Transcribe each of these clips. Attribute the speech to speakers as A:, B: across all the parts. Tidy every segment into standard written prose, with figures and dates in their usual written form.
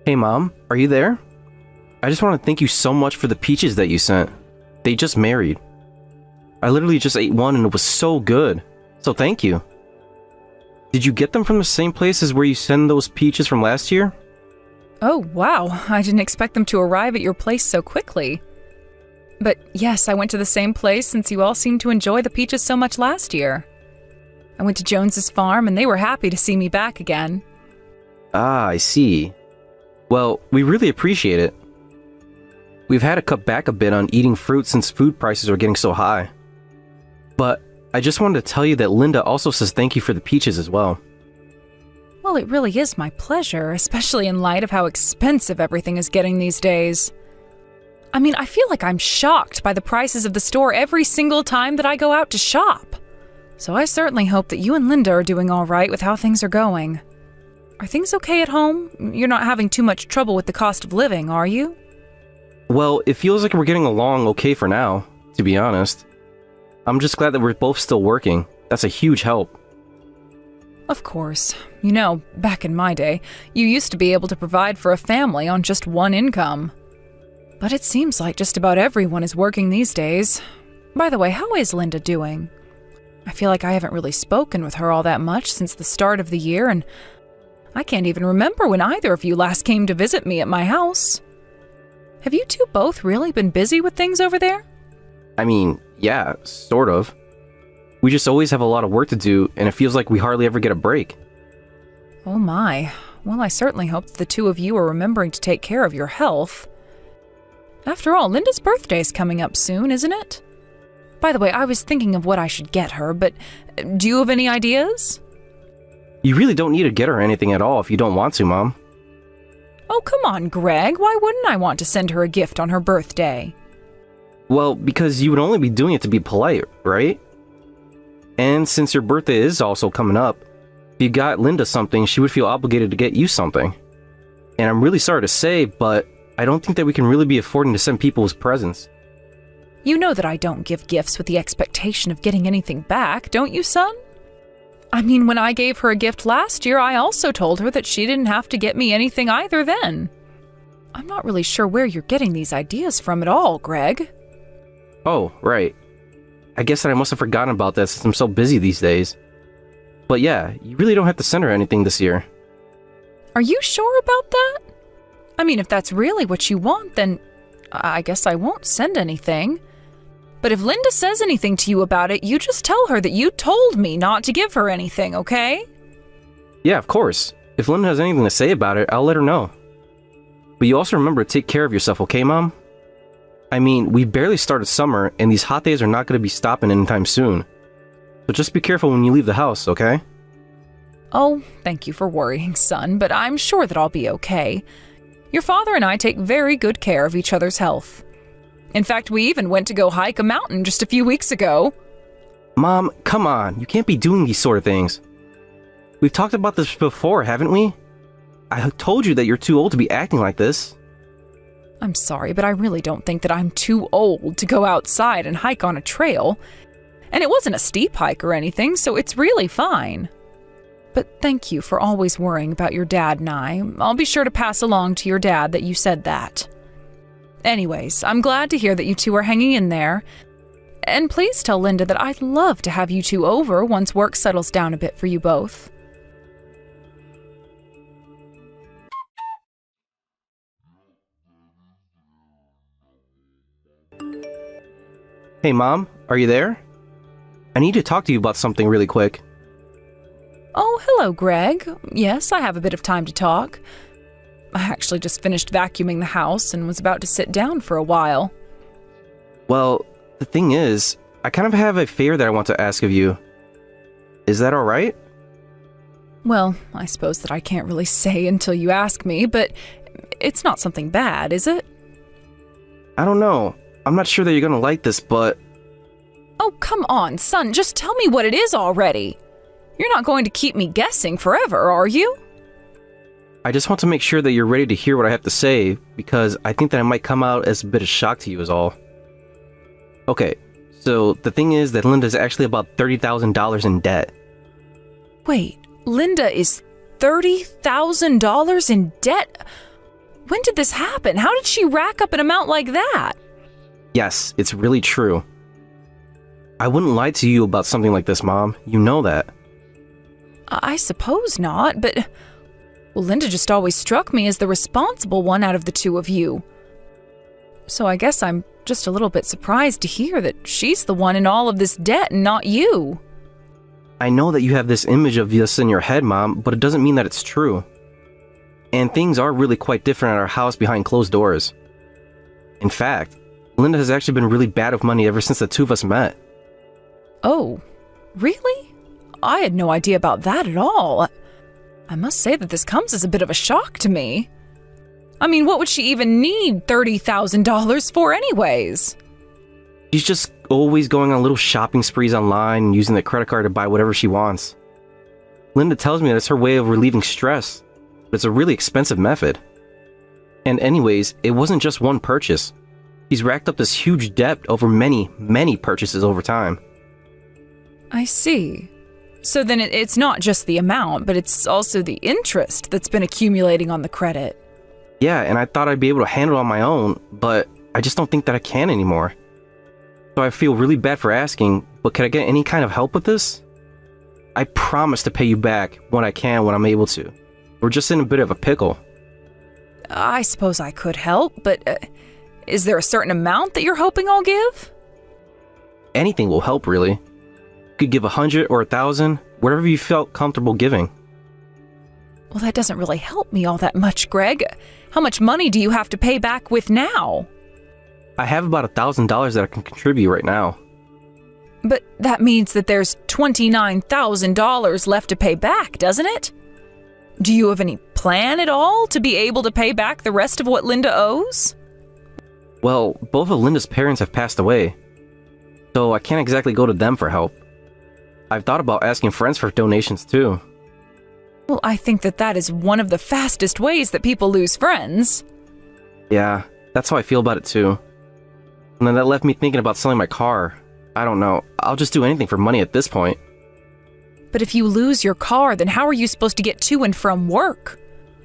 A: Hey Mom, are you there? I just want to thank you so much for the peaches that you sent. They just married. I literally just ate one and it was so good. So thank you. Did you get them from the same place as where you sent those peaches from last year?
B: Oh, wow. I didn't expect them to arrive at your place so quickly. But yes, I went to the same place since you all seemed to enjoy the peaches so much last year. I went to Jones's farm and they were happy to see me back again.
A: Ah, I see. Well, we really appreciate it. We've had to cut back a bit on eating fruit since food prices are getting so high. But I just wanted to tell you that Linda also says thank you for the peaches as well.
B: Well, it really is my pleasure, especially in light of how expensive everything is getting these days. I mean, I feel like I'm shocked by the prices of the store every single time that I go out to shop. So I certainly hope that you and Linda are doing all right with how things are going. Are things okay at home? You're not having too much trouble with the cost of living, are you?
A: Well, it feels like we're getting along okay for now, to be honest. I'm just glad that we're both still working. That's a huge help.
B: Of course. You know, back in my day, you used to be able to provide for a family on just one income. But it seems like just about everyone is working these days. By the way, how is Linda doing? I feel like I haven't really spoken with her all that much since the start of the year, and I can't even remember when either of you last came to visit me at my house. Have you two both really been busy with things over there?
A: I mean, yeah, sort of. We just always have a lot of work to do, and it feels like we hardly ever get a break.
B: Oh my. Well, I certainly hope that the two of you are remembering to take care of your health. After all, Linda's birthday's coming up soon, isn't it? By the way, I was thinking of what I should get her, but do you have any ideas?
A: You really don't need to get her anything at all if you don't want to, Mom.
B: Oh, come on, Greg. Why wouldn't I want to send her a gift on her birthday?
A: Well, because you would only be doing it to be polite, right? And since your birthday is also coming up, if you got Linda something, she would feel obligated to get you something. And I'm really sorry to say, but I don't think that we can really be affording to send people with presents.
B: You know that I don't give gifts with the expectation of getting anything back, don't you, son? I mean, when I gave her a gift last year, I also told her that she didn't have to get me anything either then. I'm not really sure where you're getting these ideas from at all, Greg.
A: Oh, right. I guess that I must have forgotten about that since I'm so busy these days. But yeah, you really don't have to send her anything this year.
B: Are you sure about that? I mean, if that's really what you want, then I guess I won't send anything. But if Linda says anything to you about it, you just tell her that you told me not to give her anything, okay?
A: Yeah, of course. If Linda has anything to say about it, I'll let her know. But you also remember to take care of yourself, okay, Mom? I mean, we barely started summer, and these hot days are not going to be stopping anytime soon. So just be careful when you leave the house, okay?
B: Oh, thank you for worrying, son, but I'm sure that I'll be okay. Your father and I take very good care of each other's health. In fact, we even went to go hike a mountain just a few weeks ago.
A: Mom, come on. You can't be doing these sort of things. We've talked about this before, haven't we? I told you that you're too old to be acting like this.
B: I'm sorry, but I really don't think that I'm too old to go outside and hike on a trail. And it wasn't a steep hike or anything, so it's really fine. But thank you for always worrying about your dad and I. I'll be sure to pass along to your dad that you said that. Anyways, I'm glad to hear that you two are hanging in there. And please tell Linda that I'd love to have you two over once work settles down a bit for you both.
A: Hey, Mom, are you there? I need to talk to you about something really quick.
B: Oh, hello, Greg. Yes, I have a bit of time to talk. I actually just finished vacuuming the house and was about to sit down for a while.
A: Well, the thing is, I kind of have a favor that I want to ask of you. Is that alright?
B: Well, I suppose that I can't really say until you ask me, but it's not something bad, is it?
A: I don't know. I'm not sure that you're gonna like this, but...
B: Oh, come on, son, just tell me what it is already. You're not going to keep me guessing forever, are you?
A: I just want to make sure that you're ready to hear what I have to say, because I think that it might come out as a bit of shock to you is all. Okay, so the thing is that Linda's actually about $30,000 in debt.
B: Wait, Linda is $30,000 in debt? When did this happen? How did she rack up an amount like that?
A: Yes, it's really true. I wouldn't lie to you about something like this, Mom. You know that.
B: I suppose not, but... Well, Linda just always struck me as the responsible one out of the two of you. So I guess I'm just a little bit surprised to hear that she's the one in all of this debt and not you.
A: I know that you have this image of this in your head, Mom, but it doesn't mean that it's true. And things are really quite different at our house behind closed doors. In fact, Linda has actually been really bad with money ever since the two of us met.
B: Oh, really? I had no idea about that at all. I must say that this comes as a bit of a shock to me. I mean, what would she even need $30,000 for anyways?
A: She's just always going on little shopping sprees online and using the credit card to buy whatever she wants. Linda tells me that it's her way of relieving stress, but it's a really expensive method. And anyways, it wasn't just one purchase. She's racked up this huge debt over many, many purchases over time.
B: I see. So then it's not just the amount, but it's also the interest that's been accumulating on the credit.
A: Yeah, and I thought I'd be able to handle it on my own, but I just don't think that I can anymore. So I feel really bad for asking, but could I get any kind of help with this? I promise to pay you back when I can, when I'm able to. We're just in a bit of a pickle.
B: I suppose I could help, but is there a certain amount that you're hoping I'll give?
A: Anything will help, really. You could give 100 or 1,000, whatever you felt comfortable giving.
B: Well, that doesn't really help me all that much, Greg. How much money do you have to pay back with now?
A: I have about $1,000 that I can contribute right now.
B: But that means that there's $29,000 left to pay back, doesn't it? Do you have any plan at all to be able to pay back the rest of what Linda owes?
A: Well, both of Linda's parents have passed away, so I can't exactly go to them for help. I've thought about asking friends for donations too.
B: Well, I think that is one of the fastest ways that people lose friends.
A: Yeah, that's how I feel about it too. And then that left me thinking about selling my car. I don't know, I'll just do anything for money at this point.
B: But if you lose your car, then how are you supposed to get to and from work?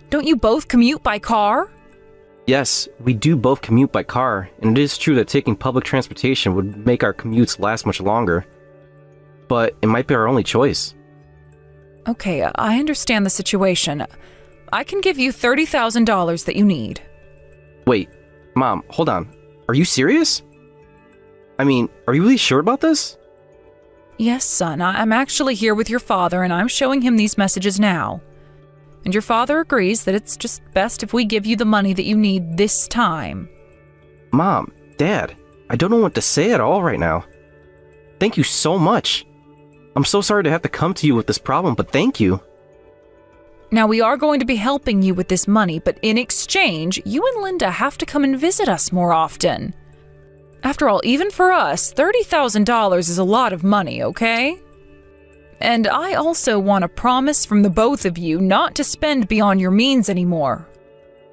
B: Don't you both commute by car?
A: Yes, we do both commute by car, and it is true that taking public transportation would make our commutes last much longer. But it might be our only choice.
B: Okay, I understand the situation. I can give you $30,000 that you need.
A: Wait, Mom, hold on. Are you serious? I mean, are you really sure about this?
B: Yes, son, I'm actually here with your father and I'm showing him these messages now. And your father agrees that it's just best if we give you the money that you need this time.
A: Mom, Dad, I don't know what to say at all right now. Thank you so much. I'm so sorry to have to come to you with this problem, but thank you.
B: Now, we are going to be helping you with this money, but in exchange, you and Linda have to come and visit us more often. After all, even for us, $30,000 is a lot of money, okay? And I also want a promise from the both of you not to spend beyond your means anymore.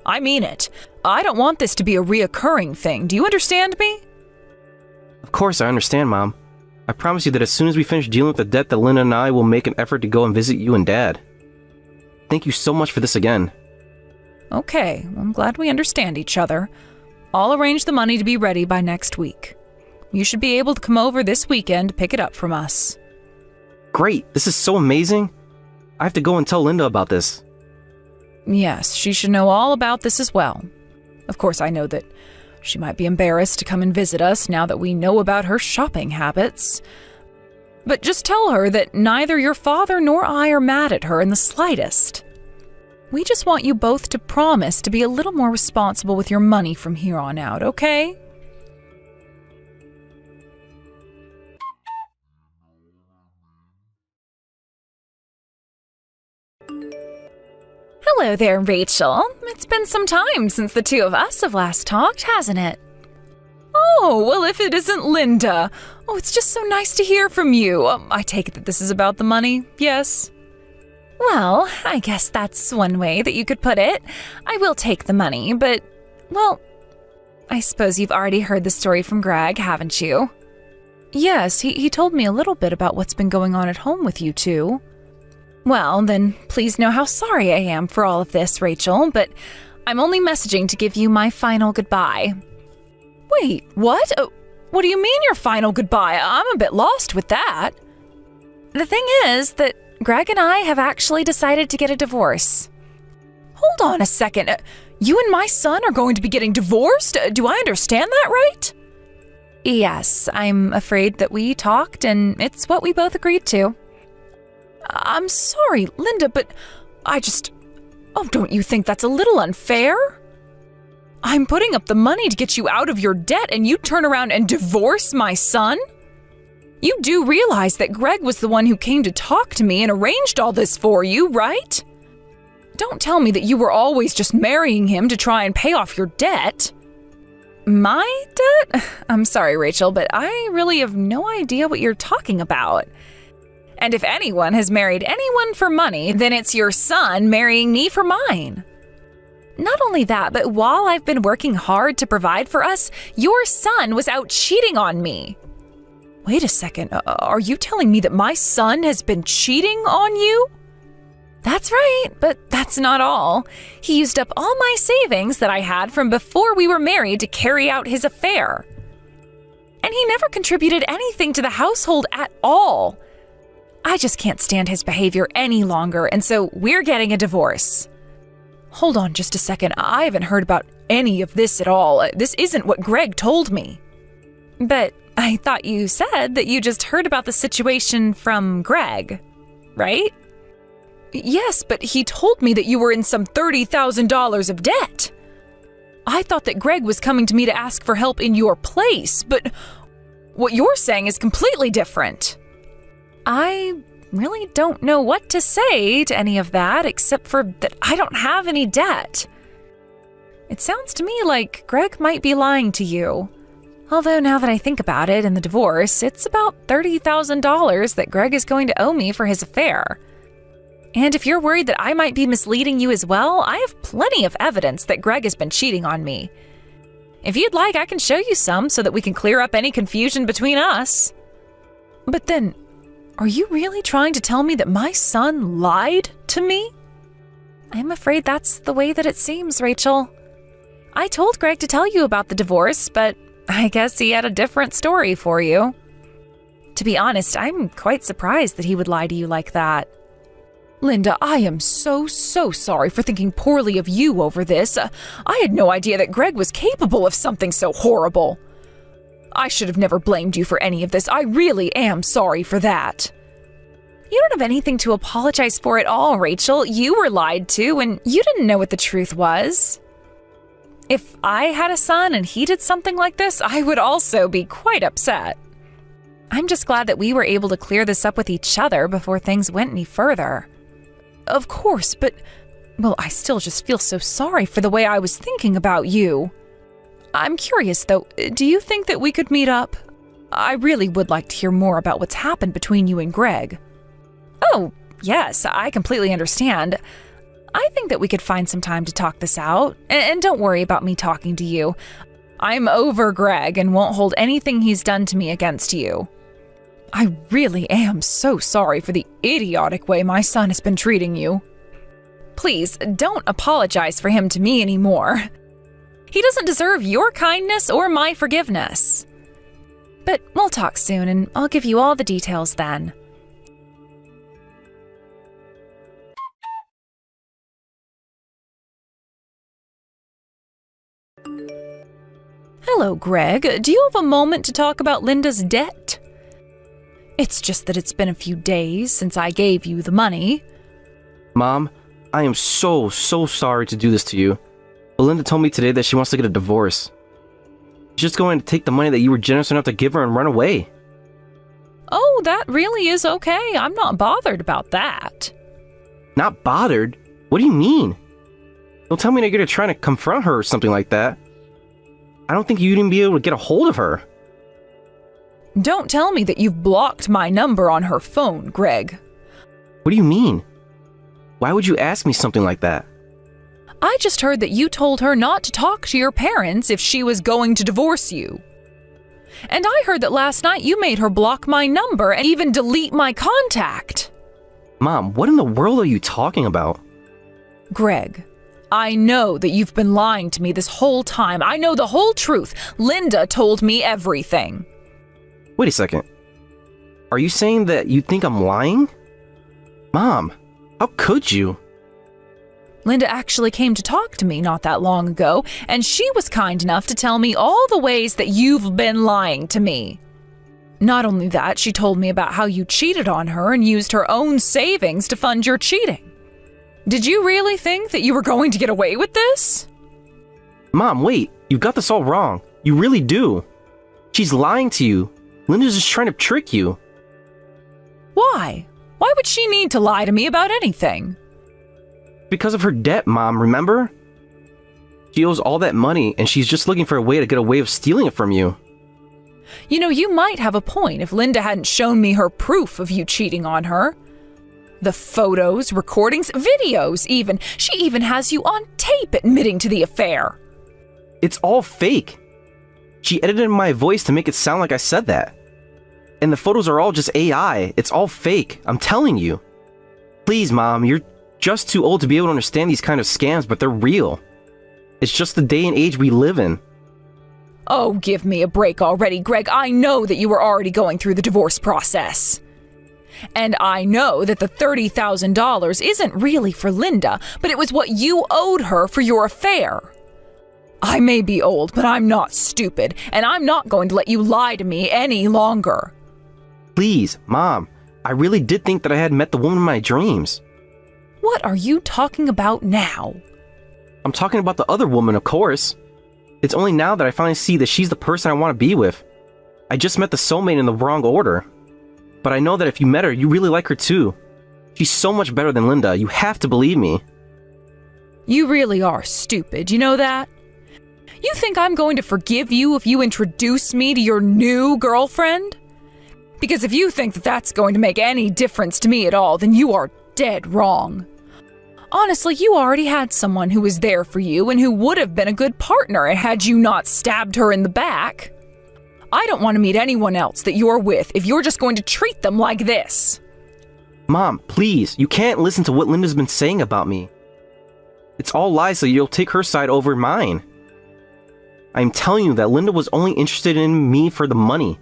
B: I mean it. I don't want this to be a reoccurring thing. Do you understand me?
A: Of course I understand, Mom. I promise you that as soon as we finish dealing with the debt, that Linda and I will make an effort to go and visit you and Dad. Thank you so much for this again.
B: Okay, I'm glad we understand each other. I'll arrange the money to be ready by next week. You should be able to come over this weekend to pick it up from us.
A: Great, this is so amazing. I have to go and tell Linda about this.
B: Yes, she should know all about this as well. Of course, I know that she might be embarrassed to come and visit us now that we know about her shopping habits. But just tell her that neither your father nor I are mad at her in the slightest. We just want you both to promise to be a little more responsible with your money from here on out, okay? Hello there, Rachel. It's been some time since the two of us have last talked, hasn't it? Oh, well, if it isn't Linda. Oh, it's just so nice to hear from you. I take it that this is about the money, yes? Well, I guess that's one way that you could put it. I will take the money, but, well, I suppose you've already heard the story from Greg, haven't you? Yes, he told me a little bit about what's been going on at home with you two. Well, then please know how sorry I am for all of this, Rachel, but I'm only messaging to give you my final goodbye. Wait, what? What do you mean your final goodbye? I'm a bit lost with that. The thing is that Greg and I have actually decided to get a divorce. Hold on a second. You and my son are going to be getting divorced? Do I understand that right? Yes, I'm afraid that we talked and it's what we both agreed to. I'm sorry, Linda, but don't you think that's a little unfair? I'm putting up the money to get you out of your debt and you turn around and divorce my son? You do realize that Greg was the one who came to talk to me and arranged all this for you, right? Don't tell me that you were always just marrying him to try and pay off your debt. My debt? I'm sorry, Rachel, but I really have no idea what you're talking about. And if anyone has married anyone for money, then it's your son marrying me for mine. Not only that, but while I've been working hard to provide for us, your son was out cheating on me. Wait a second, are you telling me that my son has been cheating on you? That's right, but that's not all. He used up all my savings that I had from before we were married to carry out his affair. And he never contributed anything to the household at all. I just can't stand his behavior any longer, and so we're getting a divorce. Hold on just a second, I haven't heard about any of this at all. This isn't what Greg told me. But I thought you said that you just heard about the situation from Greg, right? Yes, but he told me that you were in some $30,000 of debt. I thought that Greg was coming to me to ask for help in your place, but what you're saying is completely different. I really don't know what to say to any of that except for that I don't have any debt. It sounds to me like Greg might be lying to you. Although now that I think about it in the divorce, it's about $30,000 that Greg is going to owe me for his affair. And if you're worried that I might be misleading you as well, I have plenty of evidence that Greg has been cheating on me. If you'd like, I can show you some so that we can clear up any confusion between us. But then, are you really trying to tell me that my son lied to me? I'm afraid that's the way that it seems, Rachel. I told Greg to tell you about the divorce, but I guess he had a different story for you. To be honest, I'm quite surprised that he would lie to you like that. Linda, I am so sorry for thinking poorly of you over this. I had no idea that Greg was capable of something so horrible. I should have never blamed you for any of this. I really am sorry for that. You don't have anything to apologize for at all, Rachel. You were lied to, and you didn't know what the truth was. If I had a son and he did something like this, I would also be quite upset. I'm just glad that we were able to clear this up with each other before things went any further. Of course, but, well, I still just feel so sorry for the way I was thinking about you. I'm curious, though, do you think that we could meet up? I really would like to hear more about what's happened between you and Greg. Oh, yes, I completely understand. I think that we could find some time to talk this out, and don't worry about me talking to you. I'm over Greg and won't hold anything he's done to me against you. I really am so sorry for the idiotic way my son has been treating you. Please, don't apologize for him to me anymore. He doesn't deserve your kindness or my forgiveness. But we'll talk soon, and I'll give you all the details then. Hello, Greg. Do you have a moment to talk about Linda's debt? It's just that it's been a few days since I gave you the money.
A: Mom, I am so sorry to do this to you. But Linda told me today that she wants to get a divorce. She's just going to take the money that you were generous enough to give her and run away.
B: Oh, that really is okay. I'm not bothered about that.
A: Not bothered? What do you mean? Don't tell me that you're trying to confront her or something like that. I don't think you'd even be able to get a hold of her.
B: Don't tell me that you've blocked my number on her phone, Greg.
A: What do you mean? Why would you ask me something like that?
B: I just heard that you told her not to talk to your parents if she was going to divorce you. And I heard that last night you made her block my number and even delete my contact.
A: Mom, what in the world are you talking about?
B: Greg, I know that you've been lying to me this whole time. I know the whole truth. Linda told me everything.
A: Wait a second. Are you saying that you think I'm lying? Mom, how could you?
B: Linda actually came to talk to me not that long ago, and she was kind enough to tell me all the ways that you've been lying to me. Not only that, she told me about how you cheated on her and used her own savings to fund your cheating. Did you really think that you were going to get away with this?
A: Mom, wait. You've got this all wrong. You really do. She's lying to you. Linda's just trying to trick you.
B: Why? Why would she need to lie to me about anything?
A: Because of her debt, Mom, remember? She owes all that money, and she's just looking for a way to get away with stealing it from you.
B: You know, you might have a point if Linda hadn't shown me her proof of you cheating on her. The photos, recordings, videos even. She even has you on tape admitting to the affair.
A: It's all fake. She edited my voice to make it sound like I said that. And the photos are all just AI. It's all fake. I'm telling you. Please, Mom, you're just too old to be able to understand these kind of scams, but they're real. It's just the day and age we live in.
B: Oh, give me a break already, Greg. I know that you were already going through the divorce process. And I know that the $30,000 isn't really for Linda, but it was what you owed her for your affair. I may be old, but I'm not stupid, and I'm not going to let you lie to me any longer.
A: Please, Mom, I really did think that I had met the woman of my dreams.
B: What are you talking about now?
A: I'm talking about the other woman, of course. It's only now that I finally see that she's the person I want to be with. I just met the soulmate in the wrong order. But I know that if you met her, you really like her too. She's so much better than Linda. You have to believe me.
B: You really are stupid, you know that? You think I'm going to forgive you if you introduce me to your new girlfriend? Because if you think that that's going to make any difference to me at all, then you are dead wrong. Honestly, you already had someone who was there for you and who would have been a good partner had you not stabbed her in the back. I don't want to meet anyone else that you're with if you're just going to treat them like this.
A: Mom, please, you can't listen to what Linda's been saying about me. It's all lies, so you'll take her side over mine. I'm telling you that Linda was only interested in me for the money.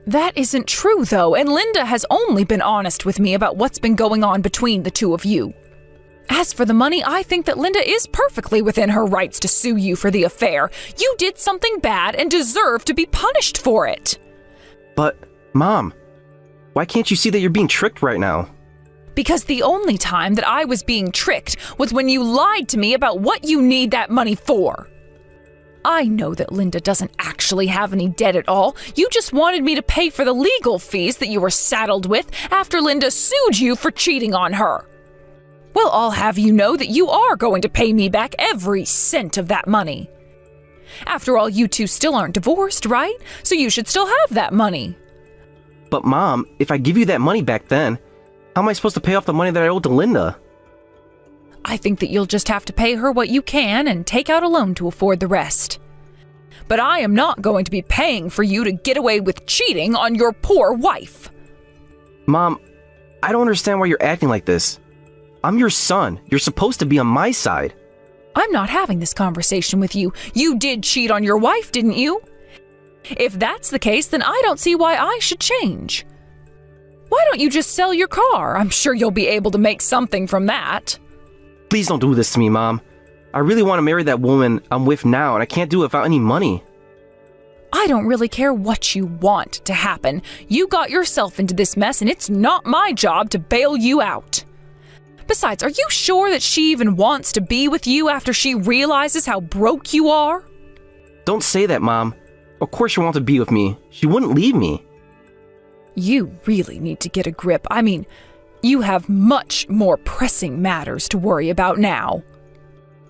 B: That isn't true, though, and Linda has only been honest with me about what's been going on between the two of you. As for the money, I think that Linda is perfectly within her rights to sue you for the affair. You did something bad and deserve to be punished for it.
A: But, Mom, why can't you see that you're being tricked right now?
B: Because the only time that I was being tricked was when you lied to me about what you need that money for. I know that Linda doesn't actually have any debt at all. You just wanted me to pay for the legal fees that you were saddled with after Linda sued you for cheating on her. Well, I'll have you know that you are going to pay me back every cent of that money. After all, you two still aren't divorced, right? So you should still have that money.
A: But Mom, if I give you that money back then, how am I supposed to pay off the money that I owed to Linda?
B: I think that you'll just have to pay her what you can and take out a loan to afford the rest. But I am not going to be paying for you to get away with cheating on your poor wife.
A: Mom, I don't understand why you're acting like this. I'm your son. You're supposed to be on my side.
B: I'm not having this conversation with you. You did cheat on your wife, didn't you? If that's the case, then I don't see why I should change. Why don't you just sell your car? I'm sure you'll be able to make something from that.
A: Please don't do this to me, Mom. I really want to marry that woman I'm with now, and I can't do it without any money.
B: I don't really care what you want to happen. You got yourself into this mess, and it's not my job to bail you out. Besides, are you sure that she even wants to be with you after she realizes how broke you are?
A: Don't say that, Mom. Of course she wants to be with me. She wouldn't leave me.
B: You really need to get a grip. I mean, you have much more pressing matters to worry about now.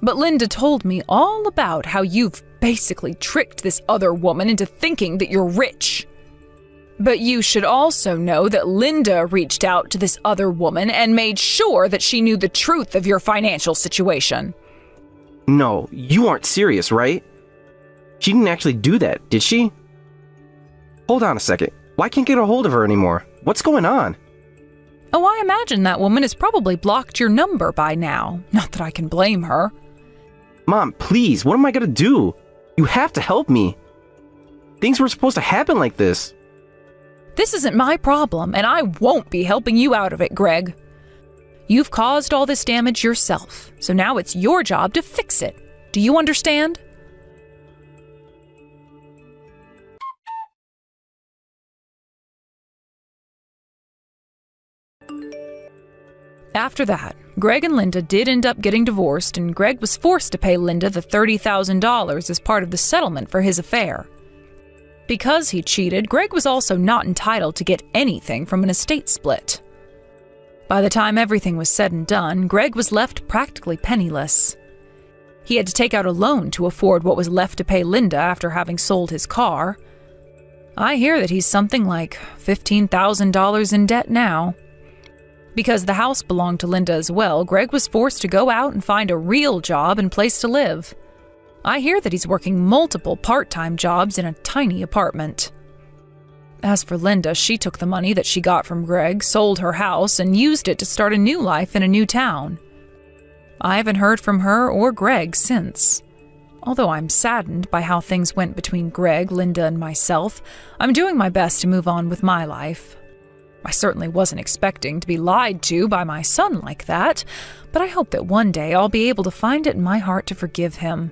B: But Linda told me all about how you've basically tricked this other woman into thinking that you're rich. But you should also know that Linda reached out to this other woman and made sure that she knew the truth of your financial situation.
A: No, you aren't serious, right? She didn't actually do that, did she? Hold on a second. Why can't I get a hold of her anymore? What's going on?
B: Oh, I imagine that woman has probably blocked your number by now. Not that I can blame her.
A: Mom, please, what am I gonna do? You have to help me. Things were supposed to happen like this.
B: This isn't my problem, and I won't be helping you out of it, Greg. You've caused all this damage yourself, so now it's your job to fix it. Do you understand? After that, Greg and Linda did end up getting divorced, and Greg was forced to pay Linda the $30,000 as part of the settlement for his affair. Because he cheated, Greg was also not entitled to get anything from an estate split. By the time everything was said and done, Greg was left practically penniless. He had to take out a loan to afford what was left to pay Linda after having sold his car. I hear that he's something like $15,000 in debt now. Because the house belonged to Linda as well, Greg was forced to go out and find a real job and place to live. I hear that he's working multiple part-time jobs in a tiny apartment. As for Linda, she took the money that she got from Greg, sold her house, and used it to start a new life in a new town. I haven't heard from her or Greg since. Although I'm saddened by how things went between Greg, Linda, and myself, I'm doing my best to move on with my life. I certainly wasn't expecting to be lied to by my son like that, but I hope that one day I'll be able to find it in my heart to forgive him.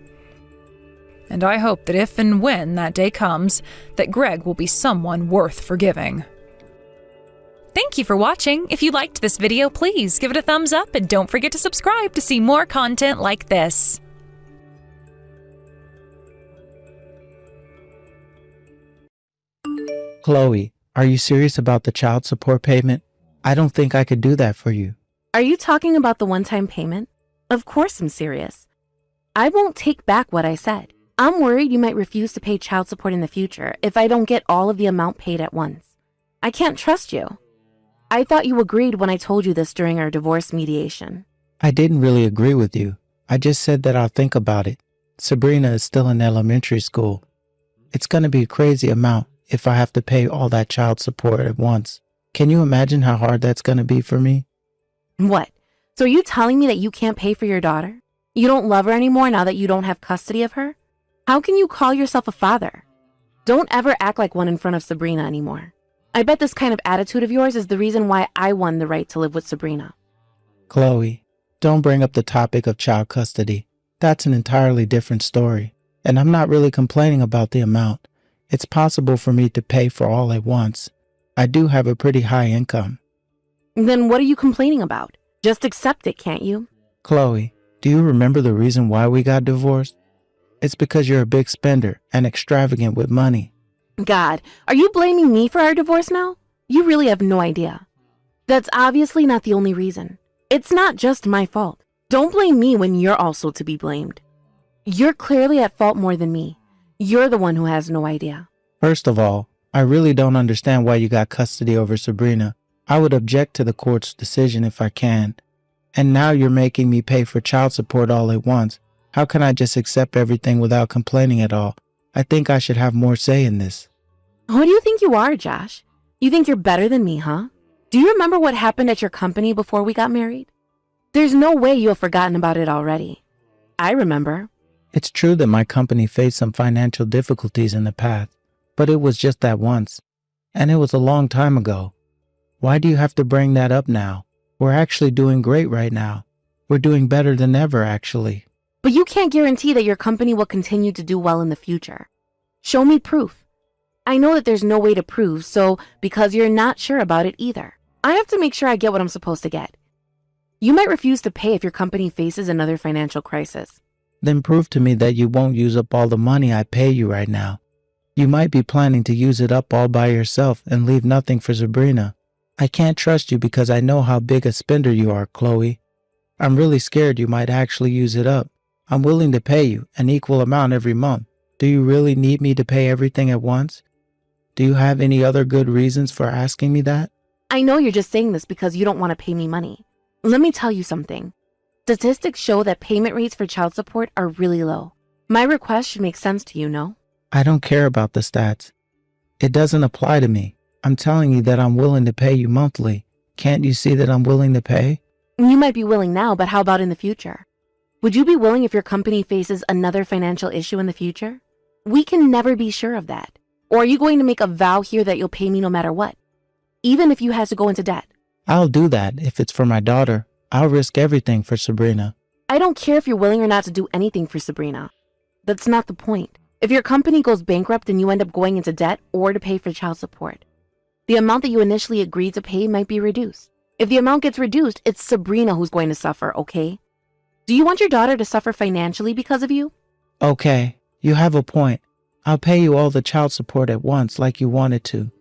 B: And I hope that if and when that day comes, that Greg will be someone worth forgiving. Thank you for watching. If you liked this video, please give it a thumbs up and don't forget to subscribe to see more content like this.
C: Chloe, are you serious about the child support payment? I don't think I could do that for you.
D: Are you talking about the one-time payment? Of course I'm serious. I won't take back what I said. I'm worried you might refuse to pay child support in the future if I don't get all of the amount paid at once. I can't trust you. I thought you agreed when I told you this during our divorce mediation.
C: I didn't really agree with you. I just said that I'll think about it. Sabrina is still in elementary school. It's going to be a crazy amount if I have to pay all that child support at once. Can you imagine how hard that's going to be for me?
D: What? So are you telling me that you can't pay for your daughter? You don't love her anymore now that you don't have custody of her? How can you call yourself a father? Don't ever act like one in front of Sabrina anymore. I bet this kind of attitude of yours is the reason why I won the right to live with Sabrina.
C: Chloe, don't bring up the topic of child custody. That's an entirely different story. And I'm not really complaining about the amount. It's possible for me to pay for all at once. I do have a pretty high income.
D: Then what are you complaining about? Just accept it, can't you?
C: Chloe, do you remember the reason why we got divorced? It's because you're a big spender and extravagant with money.
D: God, are you blaming me for our divorce now? You really have no idea. That's obviously not the only reason. It's not just my fault. Don't blame me when you're also to be blamed. You're clearly at fault more than me. You're the one who has no idea.
C: First of all, I really don't understand why you got custody over Sabrina. I would object to the court's decision if I can. And now you're making me pay for child support all at once. How can I just accept everything without complaining at all? I think I should have more say in this.
D: Who do you think you are, Josh? You think you're better than me, huh? Do you remember what happened at your company before we got married? There's no way you have forgotten about it already. I remember.
C: It's true that my company faced some financial difficulties in the past, but it was just that once. And it was a long time ago. Why do you have to bring that up now? We're actually doing great right now. We're doing better than ever, actually.
D: But you can't guarantee that your company will continue to do well in the future. Show me proof. I know that there's no way to prove, so because you're not sure about it either, I have to make sure I get what I'm supposed to get. You might refuse to pay if your company faces another financial crisis.
C: Then prove to me that you won't use up all the money I pay you right now. You might be planning to use it up all by yourself and leave nothing for Sabrina. I can't trust you because I know how big a spender you are, Chloe. I'm really scared you might actually use it up. I'm willing to pay you an equal amount every month. Do you really need me to pay everything at once? Do you have any other good reasons for asking me that?
D: I know you're just saying this because you don't want to pay me money. Let me tell you something. Statistics show that payment rates for child support are really low. My request should make sense to you, no?
C: I don't care about the stats. It doesn't apply to me. I'm telling you that I'm willing to pay you monthly, Can't you see that I'm willing to pay?
D: You might be willing now, but how about in the future? Would you be willing if your company faces another financial issue in the future? We can never be sure of that. Or are you going to make a vow here that you'll pay me no matter what? Even if you had to go into debt?
C: I'll do that if it's for my daughter. I'll risk everything for Sabrina.
D: I don't care if you're willing or not to do anything for Sabrina. That's not the point. If your company goes bankrupt and you end up going into debt or to pay for child support, the amount that you initially agreed to pay might be reduced. If the amount gets reduced, it's Sabrina who's going to suffer, okay? Do you want your daughter to suffer financially because of you?
C: Okay, you have a point. I'll pay you all the child support at once like you wanted to.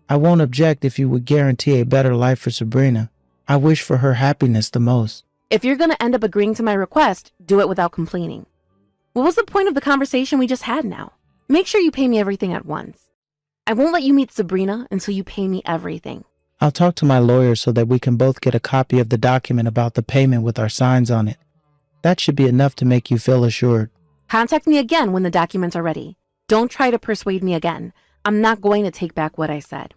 C: I won't object if you would guarantee a better life for Sabrina. I wish for her happiness the most.
D: If you're going to end up agreeing to my request, do it without complaining. What was the point of the conversation we just had now? Make sure you pay me everything at once. I won't let you meet Sabrina until you pay me everything.
C: I'll talk to my lawyer so that we can both get a copy of the document about the payment with our signs on it. That should be enough to make you feel assured.
D: Contact me again when the documents are ready. Don't try to persuade me again. I'm not going to take back what I said.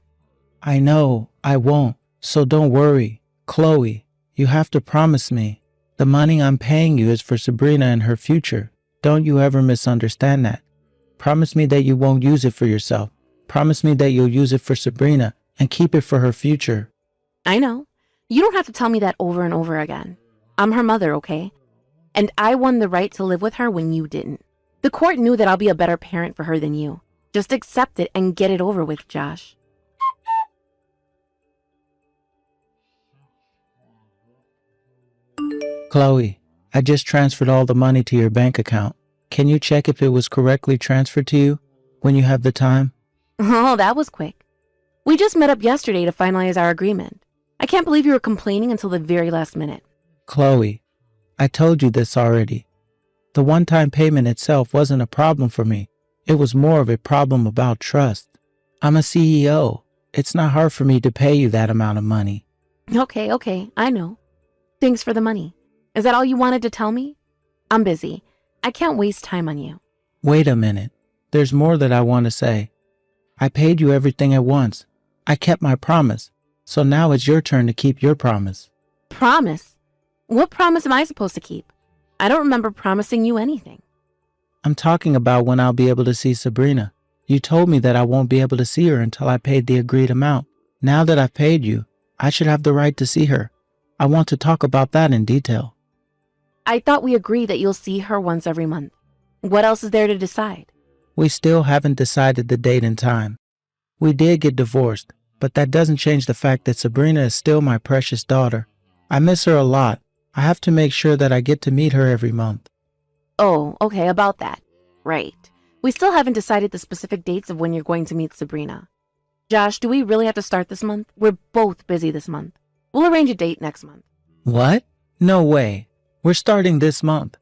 C: I know, I won't. So don't worry. Chloe, you have to promise me. The money I'm paying you is for Sabrina and her future. Don't you ever misunderstand that. Promise me that you won't use it for yourself. Promise me that you'll use it for Sabrina and keep it for her future.
D: I know. You don't have to tell me that over and over again. I'm her mother, okay? And I won the right to live with her when you didn't. The court knew that I'll be a better parent for her than you. Just accept it and get it over with, Josh.
C: Chloe, I just transferred all the money to your bank account. Can you check if it was correctly transferred to you when you have the time?
D: Oh, that was quick. We just met up yesterday to finalize our agreement. I can't believe you were complaining until the very last minute.
C: Chloe, I told you this already. The one-time payment itself wasn't a problem for me. It was more of a problem about trust. I'm a CEO. It's not hard for me to pay you that amount of money.
D: Okay, I know. Thanks for the money. Is that all you wanted to tell me? I'm busy. I can't waste time on you.
C: Wait a minute. There's more that I want to say. I paid you everything at once. I kept my promise. So now it's your turn to keep your promise.
D: Promise? What promise am I supposed to keep? I don't remember promising you anything.
C: I'm talking about when I'll be able to see Sabrina. You told me that I won't be able to see her until I paid the agreed amount. Now that I've paid you, I should have the right to see her. I want to talk about that in detail.
D: I thought we agreed that you'll see her once every month. What else is there to decide?
C: We still haven't decided the date and time. We did get divorced, but that doesn't change the fact that Sabrina is still my precious daughter. I miss her a lot. I have to make sure that I get to meet her every month.
D: Oh, okay, about that. Right. We still haven't decided the specific dates of when you're going to meet Sabrina. Josh, do we really have to start this month? We're both busy this month. We'll arrange a date next month.
C: What? No way. We're starting this month.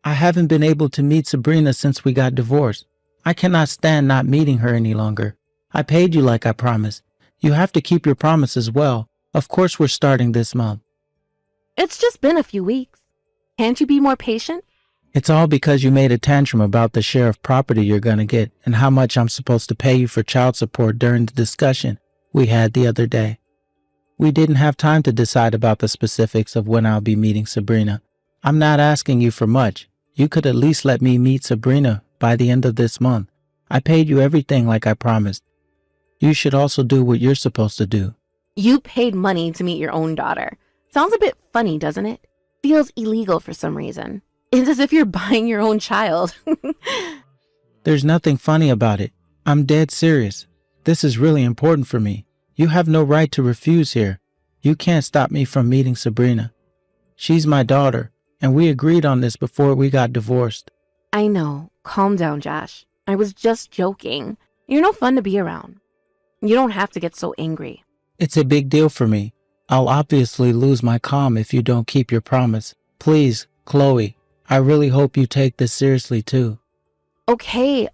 C: I haven't been able to meet Sabrina since we got divorced. I cannot stand not meeting her any longer. I paid you like I promised. You have to keep your promise as well. Of course we're starting this month.
D: It's just been a few weeks. Can't you be more patient?
C: It's all because you made a tantrum about the share of property you're going to get and how much I'm supposed to pay you for child support during the discussion we had the other day. We didn't have time to decide about the specifics of when I'll be meeting Sabrina. I'm not asking you for much. You could at least let me meet Sabrina by the end of this month. I paid you everything like I promised. You should also do what you're supposed to do.
D: You paid money to meet your own daughter. Sounds a bit funny, doesn't it? Feels illegal for some reason. It's as if you're buying your own child.
C: There's nothing funny about it. I'm dead serious. This is really important for me. You have no right to refuse here. You can't stop me from meeting Sabrina. She's my daughter, and we agreed on this before we got divorced.
D: I know. Calm down, Josh. I was just joking. You're no fun to be around. You don't have to get so angry.
C: It's a big deal for me. I'll obviously lose my calm if you don't keep your promise. Please, Chloe, I really hope you take this seriously too.
D: Okay,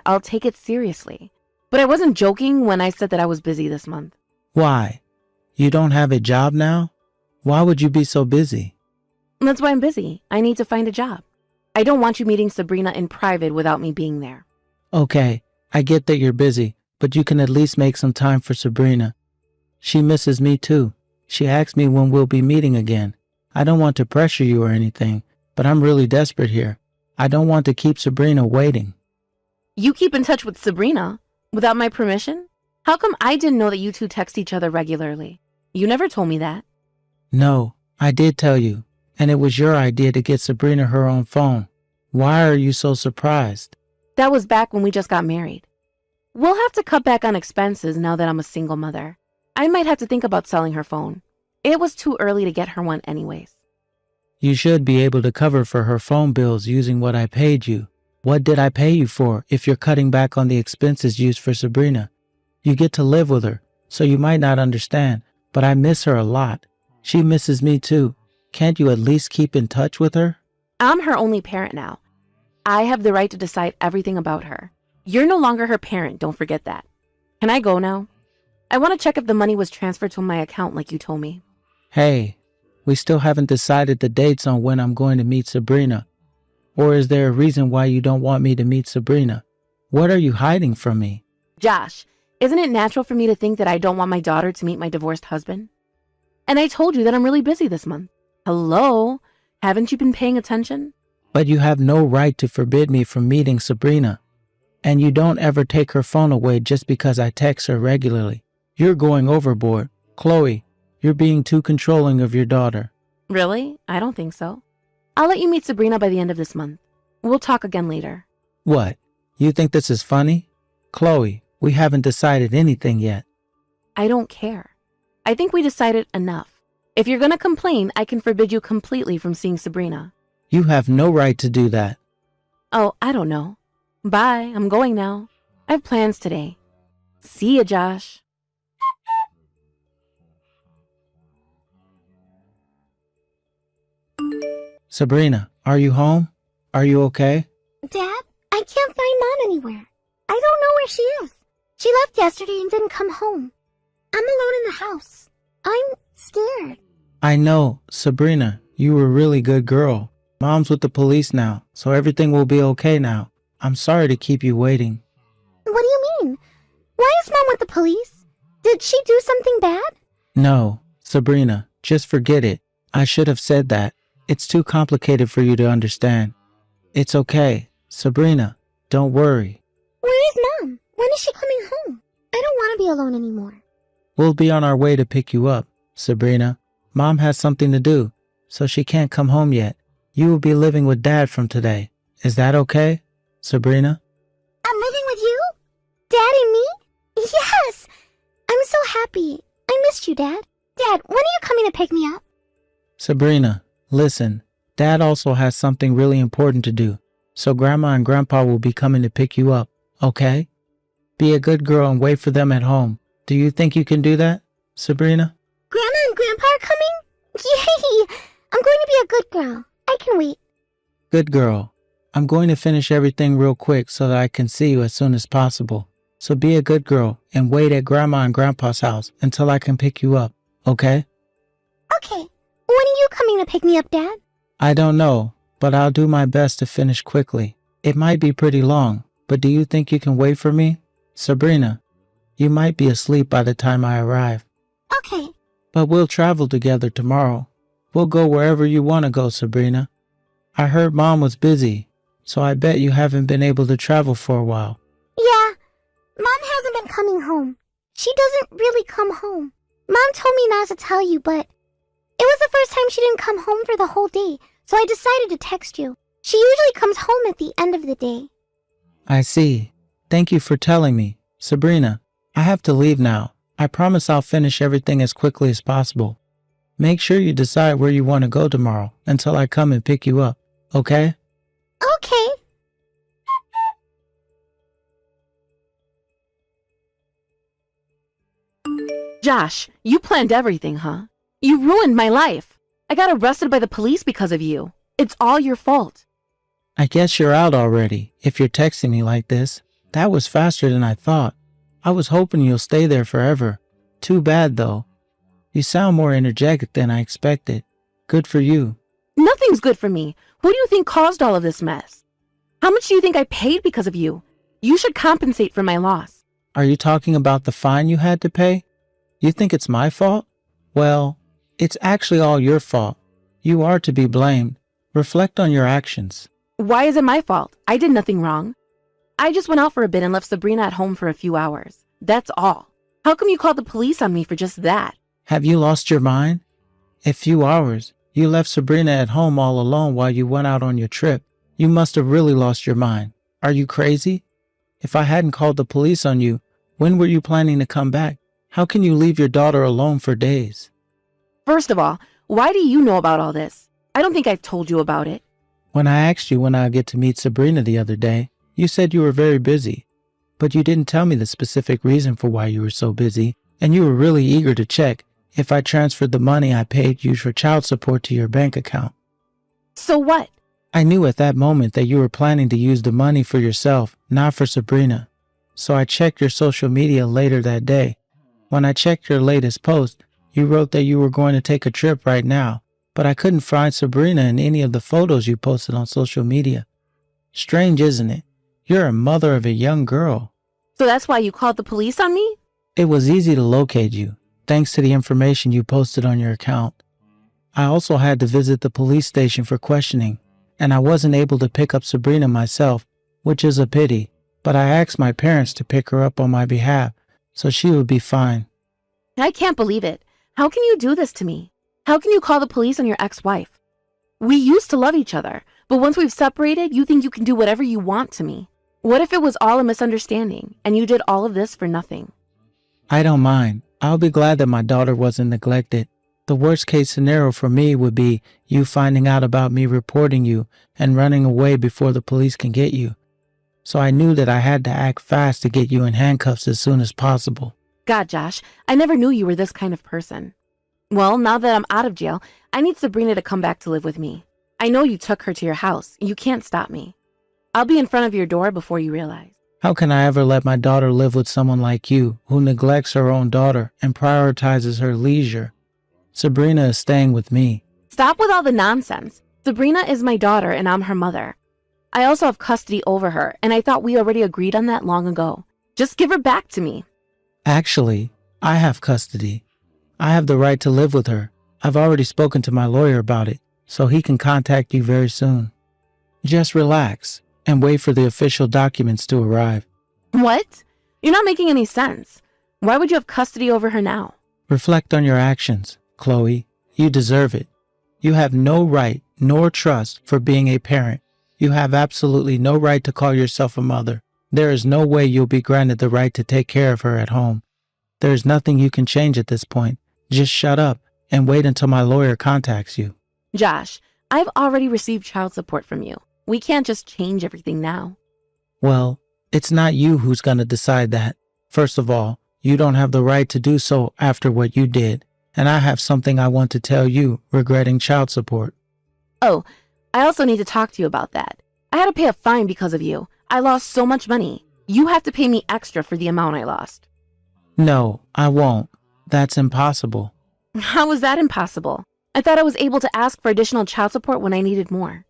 D: I'll take it seriously. But I wasn't joking when I said that I was busy this month.
C: Why? You don't have a job now? Why would you be so busy?
D: That's why I'm busy. I need to find a job. I don't want you meeting Sabrina in private without me being there.
C: Okay, I get that you're busy, but you can at least make some time for Sabrina. She misses me too. She asked me when we'll be meeting again. I don't want to pressure you or anything, but I'm really desperate here. I don't want to keep Sabrina waiting.
D: You keep in touch with Sabrina without my permission? How come I didn't know that you two text each other regularly? You never told me that.
C: No, I did tell you, and it was your idea to get Sabrina her own phone. Why are you so surprised?
D: That was back when we just got married. We'll have to cut back on expenses now that I'm a single mother. I might have to think about selling her phone. It was too early to get her one anyways.
C: You should be able to cover for her phone bills using what I paid you. What did I pay you for if you're cutting back on the expenses used for Sabrina? You get to live with her, so you might not understand, but I miss her a lot. She misses me too. Can't you at least keep in touch with her?
D: I'm her only parent now. I have the right to decide everything about her. You're no longer her parent, don't forget that. Can I go now? I want to check if the money was transferred to my account like you told me.
C: Hey, we still haven't decided the dates on when I'm going to meet Sabrina. Or is there a reason why you don't want me to meet Sabrina? What are you hiding from me?
D: Josh, isn't it natural for me to think that I don't want my daughter to meet my divorced husband? And I told you that I'm really busy this month. Hello? Haven't you been paying attention?
C: But you have no right to forbid me from meeting Sabrina. And you don't ever take her phone away just because I text her regularly. You're going overboard. Chloe, you're being too controlling of your daughter.
D: Really? I don't think so. I'll let you meet Sabrina by the end of this month. We'll talk again later.
C: What? You think this is funny? Chloe, we haven't decided anything yet.
D: I don't care. I think we decided enough. If you're gonna complain, I can forbid you completely from seeing Sabrina.
C: You have no right to do that.
D: Oh, I don't know. Bye, I'm going now. I have plans today. See ya, Josh.
C: Sabrina, are you home? Are you okay?
E: Dad, I can't find Mom anywhere. I don't know where she is. She left yesterday and didn't come home. I'm alone in the house. I'm scared.
C: I know, Sabrina, you were a really good girl. Mom's with the police now, so everything will be okay now. I'm sorry to keep you waiting.
E: What do you mean? Why is Mom with the police? Did she do something bad?
C: No, Sabrina, just forget it. I should have said that. It's too complicated for you to understand. It's okay. Sabrina, don't worry.
E: Where is Mom? When is she coming home? I don't want to be alone anymore.
C: We'll be on our way to pick you up, Sabrina. Mom has something to do, so she can't come home yet. You will be living with Dad from today. Is that okay, Sabrina?
E: I'm living with you? Dad and me? Yes! I'm so happy. I missed you, Dad. Dad, when are you coming to pick me up?
C: Sabrina, listen. Dad also has something really important to do, so Grandma and Grandpa will be coming to pick you up, okay? Be a good girl and wait for them at home. Do you think you can do that, Sabrina?
E: Grandma and Grandpa are coming? Yay! I'm going to be a good girl. I can wait.
C: Good girl. I'm going to finish everything real quick so that I can see you as soon as possible. So be a good girl and wait at Grandma and Grandpa's house until I can pick you up, okay?
E: Okay. When are you coming to pick me up, Dad?
C: I don't know, but I'll do my best to finish quickly. It might be pretty long, but do you think you can wait for me? Sabrina, you might be asleep by the time I arrive.
E: Okay.
C: But we'll travel together tomorrow. We'll go wherever you want to go, Sabrina. I heard Mom was busy, so I bet you haven't been able to travel for a while.
E: Yeah. Mom hasn't been coming home. She doesn't really come home. Mom told me not to tell you, but it was the first time she didn't come home for the whole day, so I decided to text you. She usually comes home at the end of the day.
C: I see. Thank you for telling me. Sabrina, I have to leave now. I promise I'll finish everything as quickly as possible. Make sure you decide where you want to go tomorrow until I come and pick you up, okay?
E: Okay.
D: Josh, you planned everything, huh? You ruined my life. I got arrested by the police because of you. It's all your fault.
C: I guess you're out already, if you're texting me like this. That was faster than I thought. I was hoping you'll stay there forever. Too bad, though. You sound more energetic than I expected. Good for you.
D: Nothing's good for me. Who do you think caused all of this mess? How much do you think I paid because of you? You should compensate for my loss.
C: Are you talking about the fine you had to pay? You think it's my fault? Well, it's actually all your fault. You are to be blamed. Reflect on your actions.
D: Why is it my fault? I did nothing wrong. I just went out for a bit and left Sabrina at home for a few hours. That's all. How come you called the police on me for just that?
C: Have you lost your mind? A few hours. You left Sabrina at home all alone while you went out on your trip. You must have really lost your mind. Are you crazy? If I hadn't called the police on you, when were you planning to come back? How can you leave your daughter alone for days?
D: First of all, why do you know about all this? I don't think I've told you about it.
C: When I asked you when I'd get to meet Sabrina the other day, you said you were very busy. But you didn't tell me the specific reason for why you were so busy, and you were really eager to check if I transferred the money I paid you for child support to your bank account.
D: So what?
C: I knew at that moment that you were planning to use the money for yourself, not for Sabrina. So I checked your social media later that day. When I checked your latest post, you wrote that you were going to take a trip right now, but I couldn't find Sabrina in any of the photos you posted on social media. Strange, isn't it? You're a mother of a young girl.
D: So that's why you called the police on me?
C: It was easy to locate you, thanks to the information you posted on your account. I also had to visit the police station for questioning, and I wasn't able to pick up Sabrina myself, which is a pity, but I asked my parents to pick her up on my behalf, so she would be fine.
D: I can't believe it. How can you do this to me? How can you call the police on your ex-wife? We used to love each other, but once we've separated, you think you can do whatever you want to me. What if it was all a misunderstanding, and you did all of this for nothing?
C: I don't mind. I'll be glad that my daughter wasn't neglected. The worst case scenario for me would be you finding out about me reporting you and running away before the police can get you. So I knew that I had to act fast to get you in handcuffs as soon as possible.
D: God, Josh, I never knew you were this kind of person. Well, now that I'm out of jail, I need Sabrina to come back to live with me. I know you took her to your house. You can't stop me. I'll be in front of your door before you realize.
C: How can I ever let my daughter live with someone like you who neglects her own daughter and prioritizes her leisure? Sabrina is staying with me.
D: Stop with all the nonsense. Sabrina is my daughter and I'm her mother. I also have custody over her, and I thought we already agreed on that long ago. Just give her back to me.
C: Actually, I have custody. I have the right to live with her. I've already spoken to my lawyer about it, so he can contact you very soon. Just relax and wait for the official documents to arrive.
D: What? You're not making any sense. Why would you have custody over her now?
C: Reflect on your actions, Chloe. You deserve it. You have no right nor trust for being a parent. You have absolutely no right to call yourself a mother. There is no way you'll be granted the right to take care of her at home. There is nothing you can change at this point. Just shut up and wait until my lawyer contacts you.
D: Josh, I've already received child support from you. We can't just change everything now.
C: Well, it's not you who's going to decide that. First of all, you don't have the right to do so after what you did. And I have something I want to tell you regarding child support.
D: Oh, I also need to talk to you about that. I had to pay a fine because of you. I lost so much money. You have to pay me extra for the amount I lost.
C: No, I won't. That's impossible.
D: How was that impossible? I thought I was able to ask for additional child support when I needed more.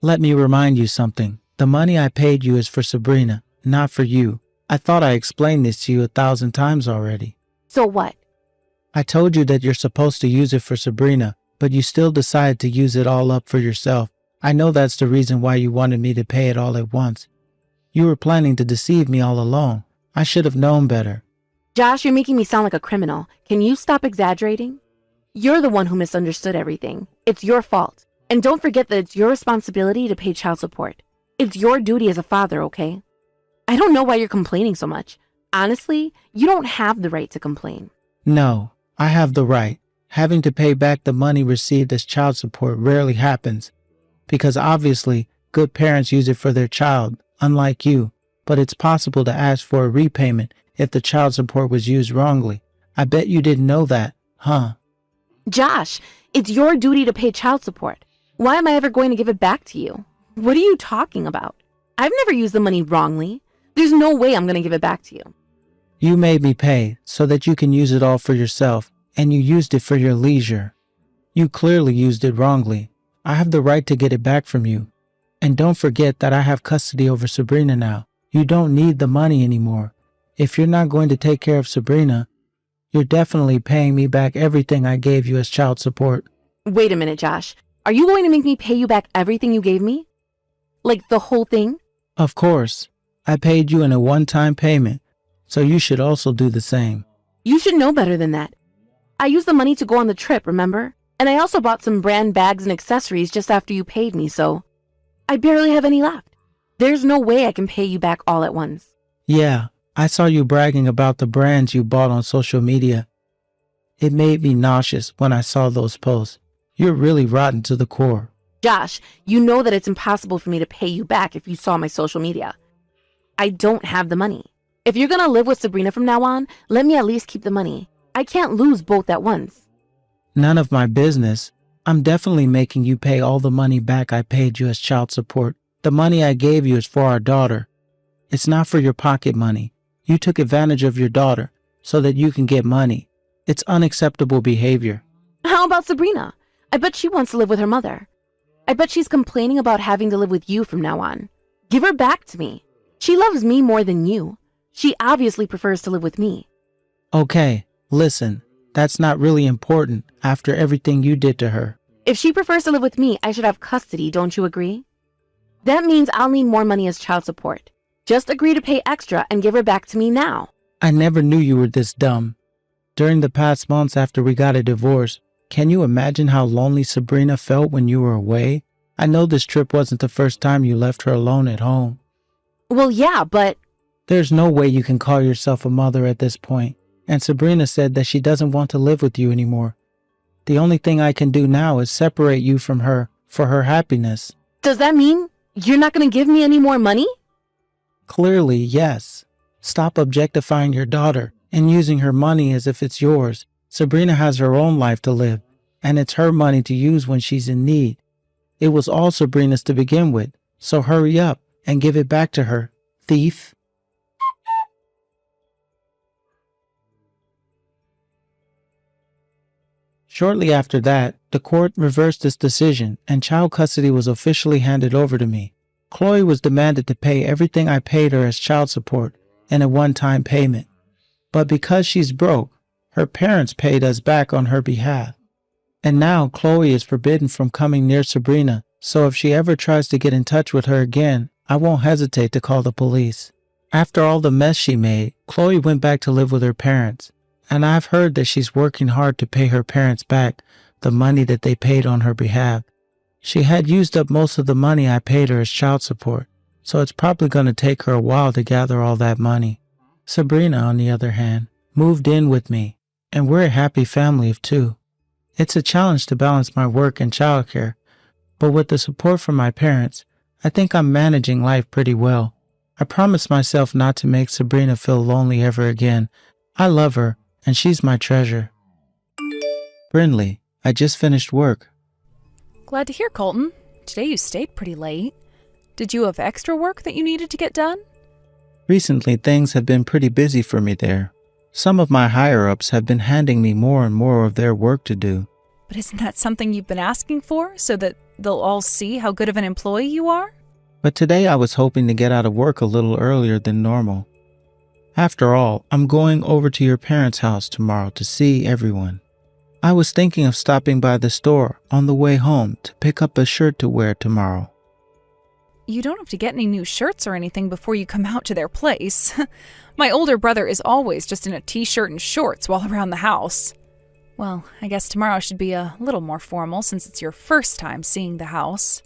C: Let me remind you something. The money I paid you is for Sabrina, not for you. I thought I explained this to you 1,000 times already.
D: So what?
C: I told you that you're supposed to use it for Sabrina, but you still decided to use it all up for yourself. I know that's the reason why you wanted me to pay it all at once. You were planning to deceive me all along. I should have known better.
D: Josh, you're making me sound like a criminal. Can you stop exaggerating? You're the one who misunderstood everything. It's your fault. And don't forget that it's your responsibility to pay child support. It's your duty as a father, okay? I don't know why you're complaining so much. Honestly, you don't have the right to complain.
C: No, I have the right. Having to pay back the money received as child support rarely happens, because obviously good parents use it for their child, unlike you, but it's possible to ask for a repayment if the child support was used wrongly. I bet you didn't know that, huh?
D: Josh, it's your duty to pay child support. Why am I ever going to give it back to you? What are you talking about? I've never used the money wrongly. There's no way I'm going to give it back to you.
C: You made me pay so that you can use it all for yourself, and you used it for your leisure. You clearly used it wrongly. I have the right to get it back from you. And don't forget that I have custody over Sabrina now. You don't need the money anymore. If you're not going to take care of Sabrina, You're definitely paying me back everything I gave you as child support.
D: Wait a minute, Josh. Are you going to make me pay you back everything you gave me? Like the whole thing?
C: Of course. I paid you in a one-time payment, so you should also do the same.
D: You should know better than that. I used the money to go on the trip, remember? And I also bought some brand bags and accessories just after you paid me, so I barely have any left. There's no way I can pay you back all at once.
C: Yeah, I saw you bragging about the brands you bought on social media. It made me nauseous when I saw those posts. You're really rotten to the core.
D: Josh, you know that it's impossible for me to pay you back if you saw my social media. I don't have the money. If you're gonna live with Sabrina from now on, let me at least keep the money. I can't lose both at once.
C: None of my business. I'm definitely making you pay all the money back I paid you as child support. The money I gave you is for our daughter. It's not for your pocket money. You took advantage of your daughter so that you can get money. It's unacceptable behavior.
D: How about Sabrina? I bet she wants to live with her mother. I bet she's complaining about having to live with you from now on. Give her back to me. She loves me more than you. She obviously prefers to live with me.
C: Okay, listen, that's not really important after everything you did to her.
D: If she prefers to live with me, I should have custody, don't you agree? That means I'll need more money as child support. Just agree to pay extra and give her back to me now.
C: I never knew you were this dumb. During the past months after we got a divorce, can you imagine how lonely Sabrina felt when you were away? I know this trip wasn't the first time you left her alone at home.
D: Well, yeah, but
C: There's no way you can call yourself a mother at this point, and Sabrina said that she doesn't want to live with you anymore. The only thing I can do now is separate you from her for her happiness.
D: does that mean you're not going to give me any more money?
C: Clearly, yes. Stop objectifying your daughter and using her money as if it's yours. Sabrina has her own life to live, and it's her money to use when she's in need. It was all Sabrina's to begin with, so hurry up and give it back to her, thief. Shortly after that, the court reversed its decision and child custody was officially handed over to me. Chloe was demanded to pay everything I paid her as child support in a one-time payment. But because she's broke, her parents paid us back on her behalf. And now Chloe is forbidden from coming near Sabrina, so if she ever tries to get in touch with her again, I won't hesitate to call the police. After all the mess she made, Chloe went back to live with her parents. And I've heard that she's working hard to pay her parents back the money that they paid on her behalf. She had used up most of the money I paid her as child support, so it's probably going to take her a while to gather all that money. Sabrina, on the other hand, moved in with me, and we're a happy family of two. It's a challenge to balance my work and childcare, but with the support from my parents, I think I'm managing life pretty well. I promised myself not to make Sabrina feel lonely ever again. I love her, and she's my treasure. Brindley, I just finished work.
B: Glad to hear, Colton. Today you stayed pretty late. Did you have extra work that you needed to get done?
C: Recently, things have been pretty busy for me there. Some of my higher-ups have been handing me more and more of their work to do.
B: But isn't that something you've been asking for, so that they'll all see how good of an employee you are?
C: But today I was hoping to get out of work a little earlier than normal. After all, I'm going over to your parents' house tomorrow to see everyone. I was thinking of stopping by the store on the way home to pick up a shirt to wear tomorrow.
B: You don't have to get any new shirts or anything before you come out to their place. My older brother is always just in a t-shirt and shorts while around the house. Well, I guess tomorrow should be a little more formal since it's your first time seeing the house.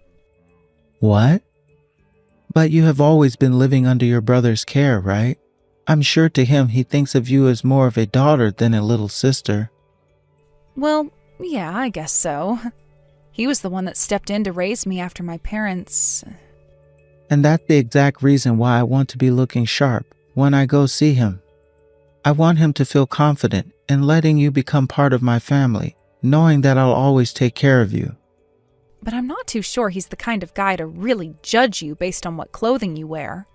C: What? But you have always been living under your brother's care, right? I'm sure to him he thinks of you as more of a daughter than a little sister.
B: Well, yeah, I guess so. He was the one that stepped in to raise me after my parents.
C: And that's the exact reason why I want to be looking sharp when I go see him. I want him to feel confident in letting you become part of my family, knowing that I'll always take care of you.
B: But I'm not too sure he's the kind of guy to really judge you based on what clothing you wear.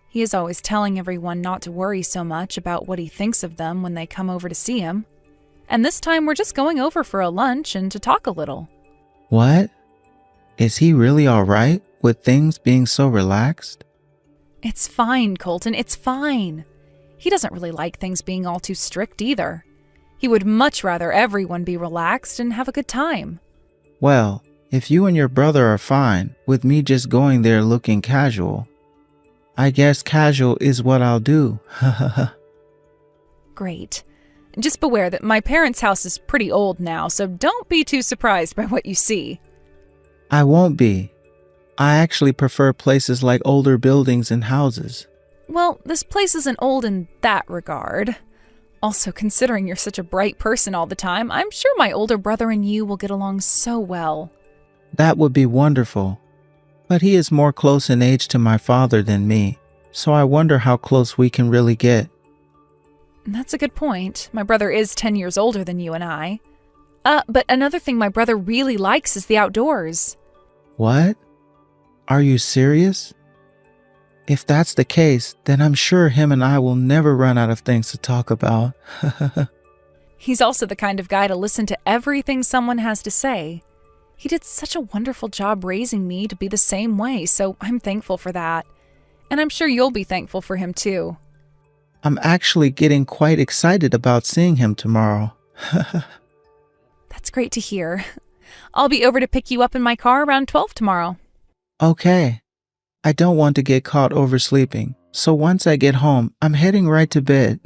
B: He is always telling everyone not to worry so much about what he thinks of them when they come over to see him. And this time we're just going over for a lunch and to talk a little.
C: What? Is he really all right with things being so relaxed?
B: It's fine, Colton, it's fine. He doesn't really like things being all too strict either. He would much rather everyone be relaxed and have a good time.
C: Well, if you and your brother are fine with me just going there looking casual, I guess casual is what I'll do.
B: Great. Just beware that my parents' house is pretty old now, so don't be too surprised by what you see.
C: I won't be. I actually prefer places like older buildings and houses.
B: Well, this place isn't old in that regard. Also, considering you're such a bright person all the time, I'm sure my older brother and you will get along so well.
C: That would be wonderful. But he is more close in age to my father than me, so I wonder how close we can really get.
B: That's a good point. My brother is 10 years older than you and I. But another thing my brother really likes is the outdoors.
C: What? Are you serious? If that's the case, then I'm sure him and I will never run out of things to talk about.
B: He's also the kind of guy to listen to everything someone has to say. He did such a wonderful job raising me to be the same way, so I'm thankful for that. And I'm sure you'll be thankful for him too.
C: I'm actually getting quite excited about seeing him tomorrow.
B: That's great to hear. I'll be over to pick you up in my car around 12 tomorrow.
C: Okay. I don't want to get caught oversleeping, so once I get home, I'm heading right to bed.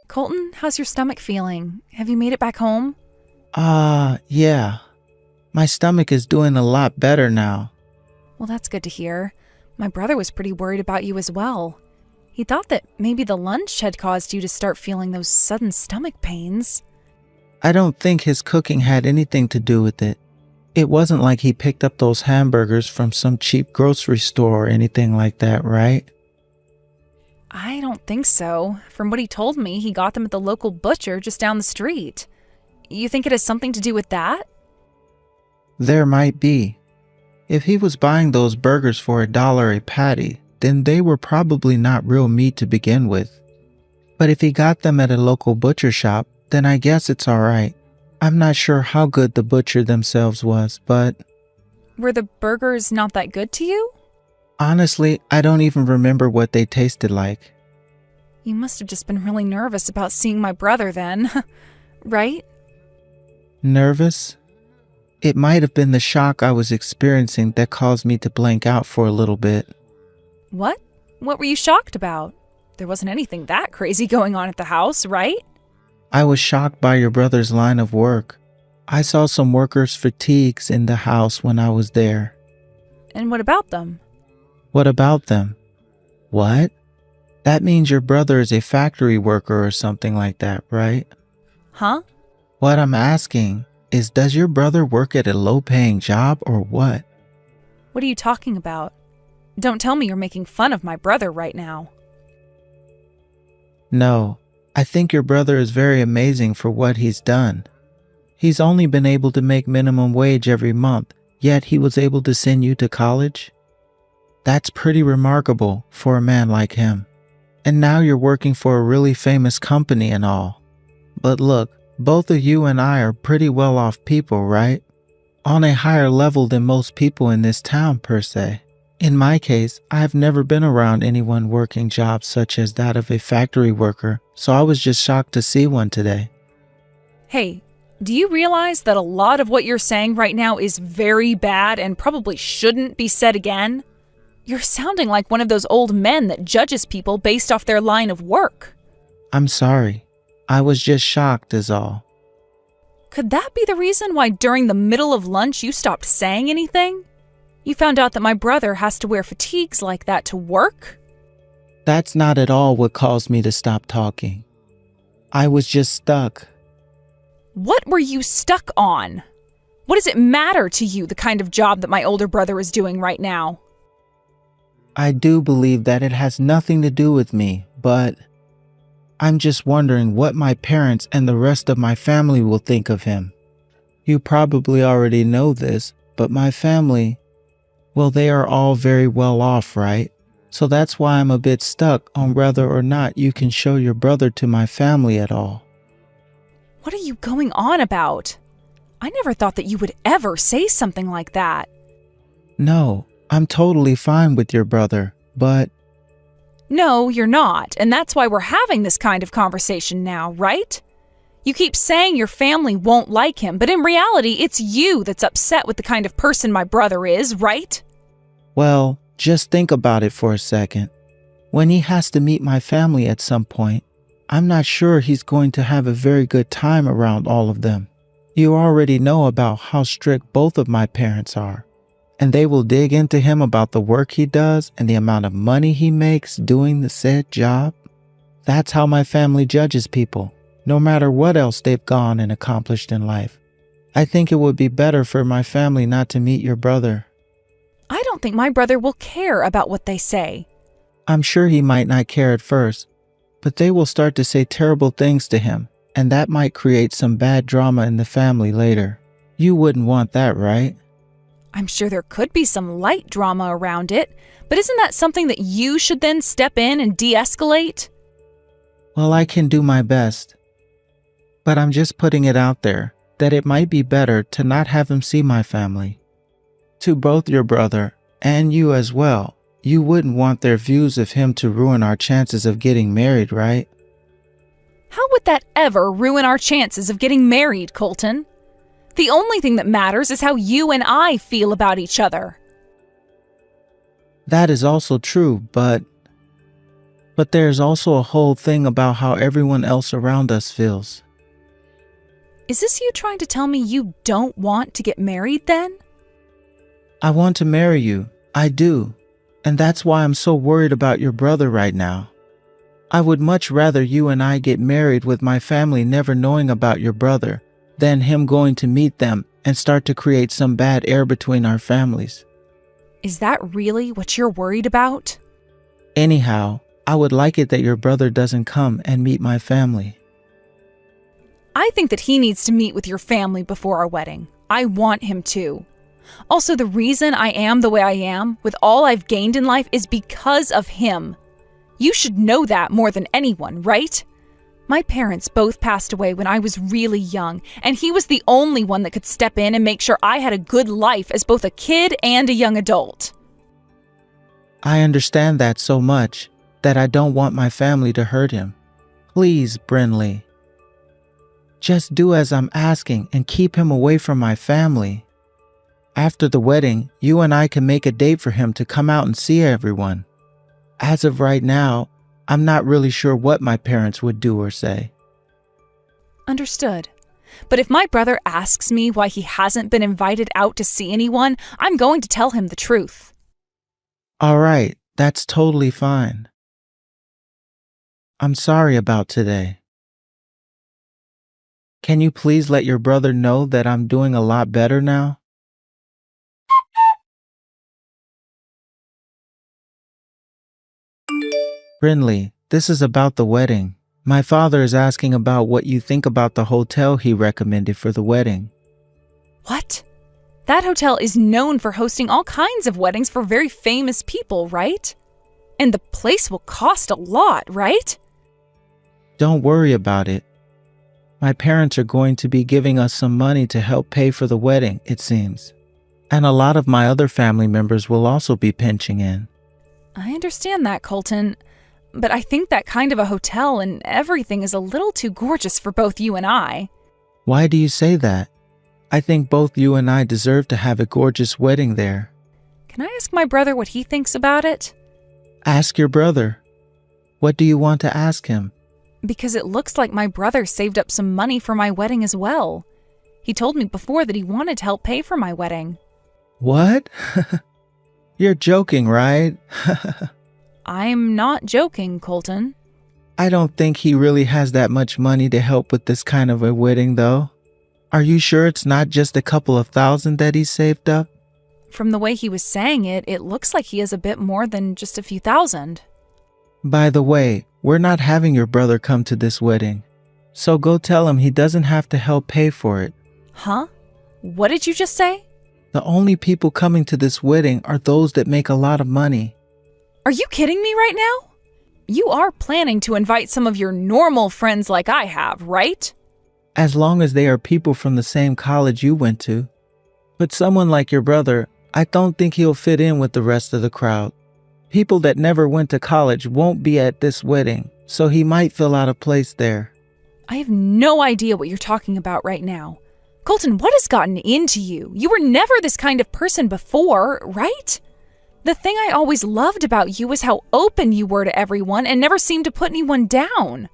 B: Colton, how's your stomach feeling? Have you made it back home?
C: Yeah. My stomach is doing a lot better now.
B: Well, that's good to hear. My brother was pretty worried about you as well. He thought that maybe the lunch had caused you to start feeling those sudden stomach pains.
C: I don't think his cooking had anything to do with it. It wasn't like he picked up those hamburgers from some cheap grocery store or anything like that, right?
B: I don't think so. From what he told me, he got them at the local butcher just down the street. You think it has something to do with that?
C: There might be. If he was buying those burgers for $1 a patty, then they were probably not real meat to begin with. But if he got them at a local butcher shop, then I guess it's alright. I'm not sure how good the butcher themselves was, but...
B: Were the burgers not that good to you?
C: Honestly, I don't even remember what they tasted like.
B: You must have just been really nervous about seeing my brother then, right?
C: Nervous? It might have been the shock I was experiencing that caused me to blank out for a little bit.
B: What? What were you shocked about? There wasn't anything that crazy going on at the house, right?
C: I was shocked by your brother's line of work. I saw some workers' fatigues in the house when I was there.
B: And what about them?
C: What about them? What? That means your brother is a factory worker or something like that, right?
B: Huh?
C: What I'm asking is, does your brother work at a low-paying job or what?
B: What are you talking about? Don't tell me you're making fun of my brother right now.
C: No, I think your brother is very amazing for what he's done. He's only been able to make minimum wage every month, yet he was able to send you to college? That's pretty remarkable for a man like him. And now you're working for a really famous company and all. But look, both of you and I are pretty well-off people, right? On a higher level than most people in this town, per se. In my case, I've never been around anyone working jobs such as that of a factory worker, so I was just shocked to see one today.
B: Hey, do you realize that a lot of what you're saying right now is very bad and probably shouldn't be said again? You're sounding like one of those old men that judges people based off their line of work.
C: I'm sorry. I was just shocked is all.
B: Could that be the reason why during the middle of lunch you stopped saying anything? You found out that my brother has to wear fatigues like that to work?
C: That's not at all what caused me to stop talking. I was just stuck.
B: What were you stuck on? What does it matter to you, the kind of job that my older brother is doing right now?
C: I do believe that it has nothing to do with me, but I'm just wondering what my parents and the rest of my family will think of him. You probably already know this, but my family, well, they are all very well off, right? So that's why I'm a bit stuck on whether or not you can show your brother to my family at all.
B: What are you going on about? I never thought that you would ever say something like that.
C: No, I'm totally fine with your brother, but
B: No, you're not, and that's why we're having this kind of conversation now, right? You keep saying your family won't like him, but in reality, it's you that's upset with the kind of person my brother is, right?
C: Well, just think about it for a second. When he has to meet my family at some point, I'm not sure he's going to have a very good time around all of them. You already know about how strict both of my parents are, and they will dig into him about the work he does and the amount of money he makes doing the said job. That's how my family judges people, no matter what else they've gone and accomplished in life. I think it would be better for my family not to meet your brother.
B: I don't think my brother will care about what they say.
C: I'm sure he might not care at first, but they will start to say terrible things to him, and that might create some bad drama in the family later. You wouldn't want that, right?
B: I'm sure there could be some light drama around it, but isn't that something that you should then step in and de-escalate?
C: Well, I can do my best. But I'm just putting it out there that it might be better to not have him see my family. To both your brother and you as well, you wouldn't want their views of him to ruin our chances of getting married, right?
B: How would that ever ruin our chances of getting married, Colton? The only thing that matters is how you and I feel about each other.
C: That is also true, but there's also a whole thing about how everyone else around us feels.
B: Is this you trying to tell me you don't want to get married then?
C: I want to marry you. I do. And that's why I'm so worried about your brother right now. I would much rather you and I get married with my family never knowing about your brother than him going to meet them and start to create some bad air between our families.
B: Is that really what you're worried about?
C: Anyhow, I would like it that your brother doesn't come and meet my family.
B: I think that he needs to meet with your family before our wedding. I want him to. Also, the reason I am the way I am, with all I've gained in life, is because of him. You should know that more than anyone, right? My parents both passed away when I was really young, and he was the only one that could step in and make sure I had a good life as both a kid and a young adult.
C: I understand that so much that I don't want my family to hurt him. Please, Brinley. Just do as I'm asking and keep him away from my family. After the wedding, you and I can make a date for him to come out and see everyone. As of right now, I'm not really sure what my parents would do or say.
B: Understood. But if my brother asks me why he hasn't been invited out to see anyone, I'm going to tell him the truth.
C: All right, that's totally fine. I'm sorry about today. Can you please let your brother know that I'm doing a lot better now? Brinley, this is about the wedding. My father is asking about what you think about the hotel he recommended for the wedding.
B: What? That hotel is known for hosting all kinds of weddings for very famous people, right? And the place will cost a lot, right?
C: Don't worry about it. My parents are going to be giving us some money to help pay for the wedding, it seems. And a lot of my other family members will also be pinching in.
B: I understand that, Colton. But I think that kind of a hotel and everything is a little too gorgeous for both you and I.
C: Why do you say that? I think both you and I deserve to have a gorgeous wedding there.
B: Can I ask my brother what he thinks about it?
C: Ask your brother. What do you want to ask him?
B: Because it looks like my brother saved up some money for my wedding as well. He told me before that he wanted to help pay for my wedding.
C: What? You're joking, right?
B: I'm not joking, Colton.
C: I don't think he really has that much money to help with this kind of a wedding, though. Are you sure it's not just a couple of thousand that he saved up?
B: From the way he was saying it, it looks like he has a bit more than just a few thousand.
C: By the way, we're not having your brother come to this wedding. So go tell him he doesn't have to help pay for it.
B: Huh? What did you just say?
C: The only people coming to this wedding are those that make a lot of money.
B: Are you kidding me right now? You are planning to invite some of your normal friends like I have, right?
C: As long as they are people from the same college you went to. But someone like your brother, I don't think he'll fit in with the rest of the crowd. People that never went to college won't be at this wedding, so he might feel out of place there.
B: I have no idea what you're talking about right now. Colton, what has gotten into you? You were never this kind of person before, right? The thing I always loved about you was how open you were to everyone and never seemed to put anyone down.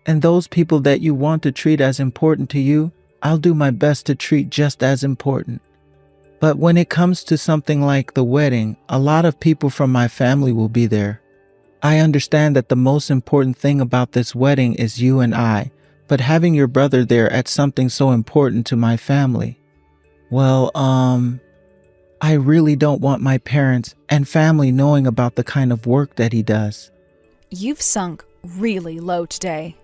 C: And those people that you want to treat as important to you, I'll do my best to treat just as important. But when it comes to something like the wedding, a lot of people from my family will be there. I understand that the most important thing about this wedding is you and I, but having your brother there at something so important to my family, well, I really don't want my parents and family knowing about the kind of work that he does.
B: You've sunk really low today.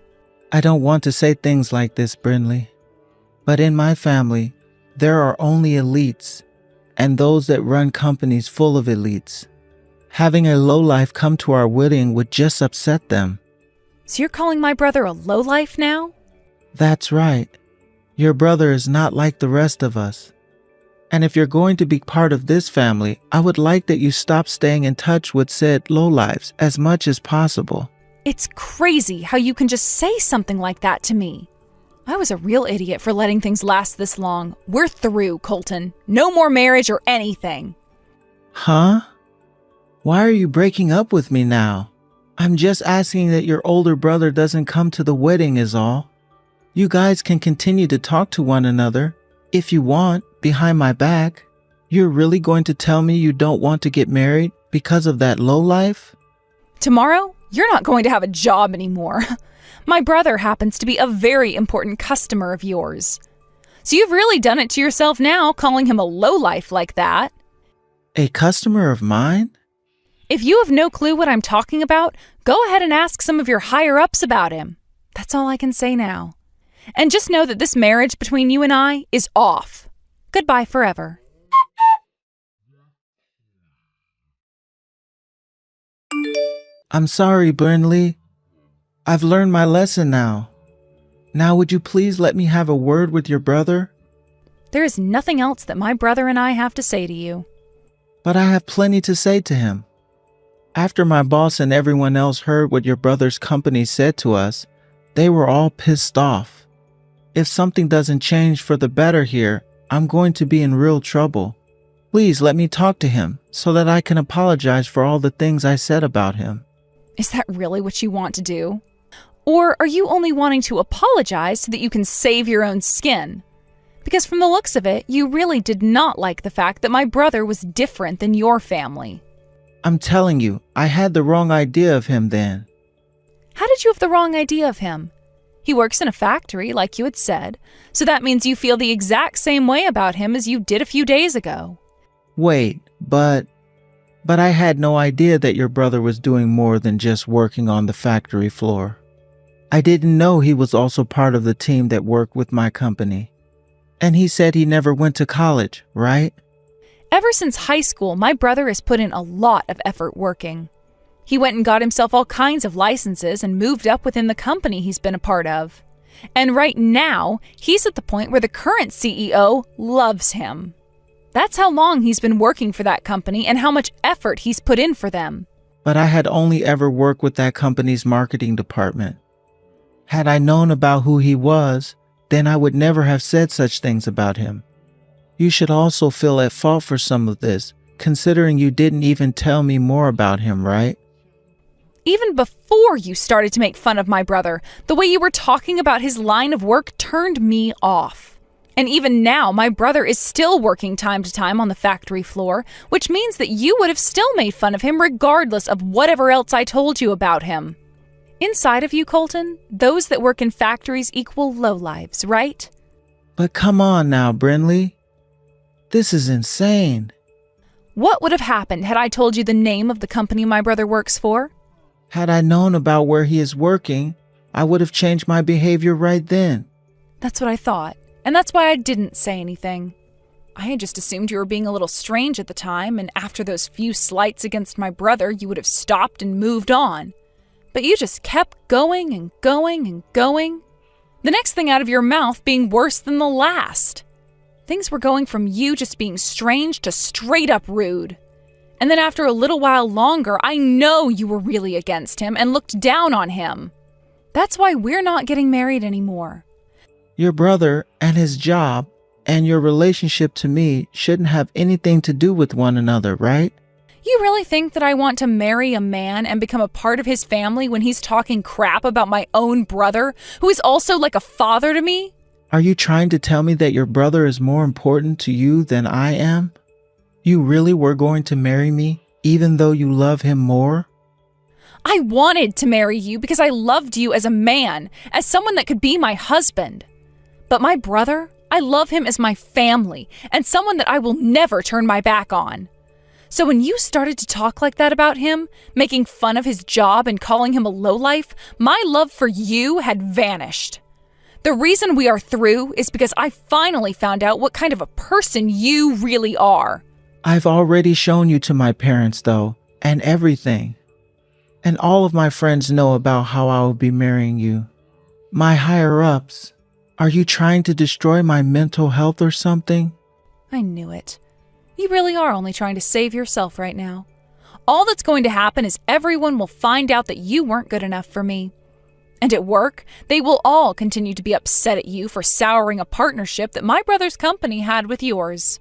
C: I don't want to say things like this, Brinley, but in my family, there are only elites and those that run companies full of elites. Having a lowlife come to our wedding would just upset them.
B: So you're calling my brother a lowlife now?
C: That's right. Your brother is not like the rest of us. And if you're going to be part of this family, I would like that you stop staying in touch with said lowlives as much as possible.
B: It's crazy how you can just say something like that to me. I was a real idiot for letting things last this long. We're through, Colton. No more marriage or anything.
C: Huh? Why are you breaking up with me now? I'm just asking that your older brother doesn't come to the wedding is all. You guys can continue to talk to one another, if you want, behind my back. You're really going to tell me you don't want to get married because of that lowlife?
B: Tomorrow, you're not going to have a job anymore. My brother happens to be a very important customer of yours. So you've really done it to yourself now, calling him a lowlife like that.
C: A customer of mine?
B: If you have no clue what I'm talking about, go ahead and ask some of your higher-ups about him. That's all I can say now. And just know that this marriage between you and I is off. Goodbye forever.
C: I'm sorry, Burnley. I've learned my lesson now. Now would you please let me have a word with your brother?
B: There is nothing else that my brother and I have to say to you.
C: But I have plenty to say to him. After my boss and everyone else heard what your brother's company said to us, they were all pissed off. If something doesn't change for the better here, I'm going to be in real trouble. Please let me talk to him so that I can apologize for all the things I said about him.
B: Is that really what you want to do? Or are you only wanting to apologize so that you can save your own skin? Because from the looks of it, you really did not like the fact that my brother was different than your family.
C: I'm telling you, I had the wrong idea of him then.
B: How did you have the wrong idea of him? He works in a factory, like you had said, so that means you feel the exact same way about him as you did a few days ago.
C: Wait, but I had no idea that your brother was doing more than just working on the factory floor. I didn't know he was also part of the team that worked with my company. And he said he never went to college, right?
B: Ever since high school, my brother has put in a lot of effort working. He went and got himself all kinds of licenses and moved up within the company he's been a part of. And right now, he's at the point where the current CEO loves him. That's how long he's been working for that company and how much effort he's put in for them.
C: But I had only ever worked with that company's marketing department. Had I known about who he was, then I would never have said such things about him. You should also feel at fault for some of this, considering you didn't even tell me more about him, right?
B: Even before you started to make fun of my brother, the way you were talking about his line of work turned me off. And even now, my brother is still working time to time on the factory floor, which means that you would have still made fun of him regardless of whatever else I told you about him. Inside of you, Colton, those that work in factories equal lowlives, right?
C: But come on now, Brinley. This is insane.
B: What would have happened had I told you the name of the company my brother works for?
C: Had I known about where he is working, I would have changed my behavior right then.
B: That's what I thought, and that's why I didn't say anything. I had just assumed you were being a little strange at the time, and after those few slights against my brother, you would have stopped and moved on. But you just kept going and going and going. The next thing out of your mouth being worse than the last. Things were going from you just being strange to straight up rude. And then after a little while longer, I know you were really against him and looked down on him. That's why we're not getting married anymore.
C: Your brother and his job and your relationship to me shouldn't have anything to do with one another, right?
B: You really think that I want to marry a man and become a part of his family when he's talking crap about my own brother, who is also like a father to me?
C: Are you trying to tell me that your brother is more important to you than I am? You really were going to marry me, even though you love him more?
B: I wanted to marry you because I loved you as a man, as someone that could be my husband. But my brother, I love him as my family, and someone that I will never turn my back on. So when you started to talk like that about him, making fun of his job and calling him a lowlife, my love for you had vanished. The reason we are through is because I finally found out what kind of a person you really are.
C: I've already shown you to my parents, though, and everything. And all of my friends know about how I will be marrying you. My higher-ups, are you trying to destroy my mental health or something?
B: I knew it. You really are only trying to save yourself right now. All that's going to happen is everyone will find out that you weren't good enough for me. And at work, they will all continue to be upset at you for souring a partnership that my brother's company had with yours.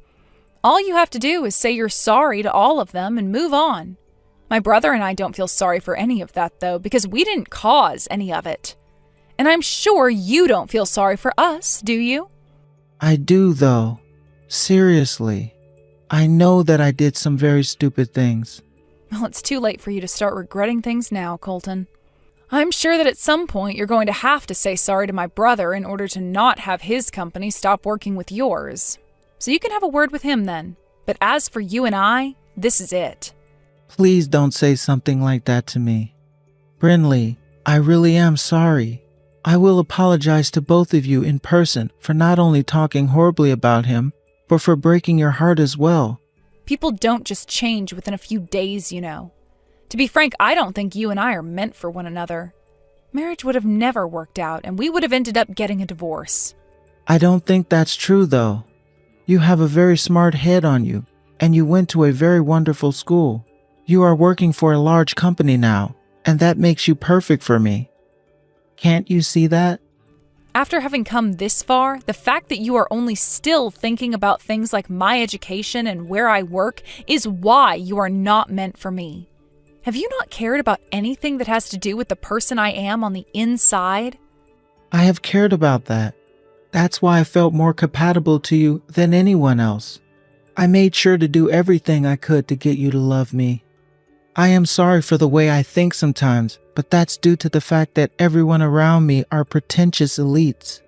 B: All you have to do is say you're sorry to all of them and move on. My brother and I don't feel sorry for any of that, though, because we didn't cause any of it. And I'm sure you don't feel sorry for us, do you?
C: I do, though. Seriously. I know that I did some very stupid things.
B: Well, it's too late for you to start regretting things now, Colton. I'm sure that at some point you're going to have to say sorry to my brother in order to not have his company stop working with yours. So you can have a word with him then. But as for you and I, this is it.
C: Please don't say something like that to me. Brinley, I really am sorry. I will apologize to both of you in person for not only talking horribly about him, but for breaking your heart as well.
B: People don't just change within a few days, you know. To be frank, I don't think you and I are meant for one another. Marriage would have never worked out, and we would have ended up getting a divorce.
C: I don't think that's true, though. You have a very smart head on you, and you went to a very wonderful school. You are working for a large company now, and that makes you perfect for me. Can't you see that?
B: After having come this far, the fact that you are only still thinking about things like my education and where I work is why you are not meant for me. Have you not cared about anything that has to do with the person I am on the inside?
C: I have cared about that. That's why I felt more compatible to you than anyone else. I made sure to do everything I could to get you to love me. I am sorry for the way I think sometimes, but that's due to the fact that everyone around me are pretentious elites.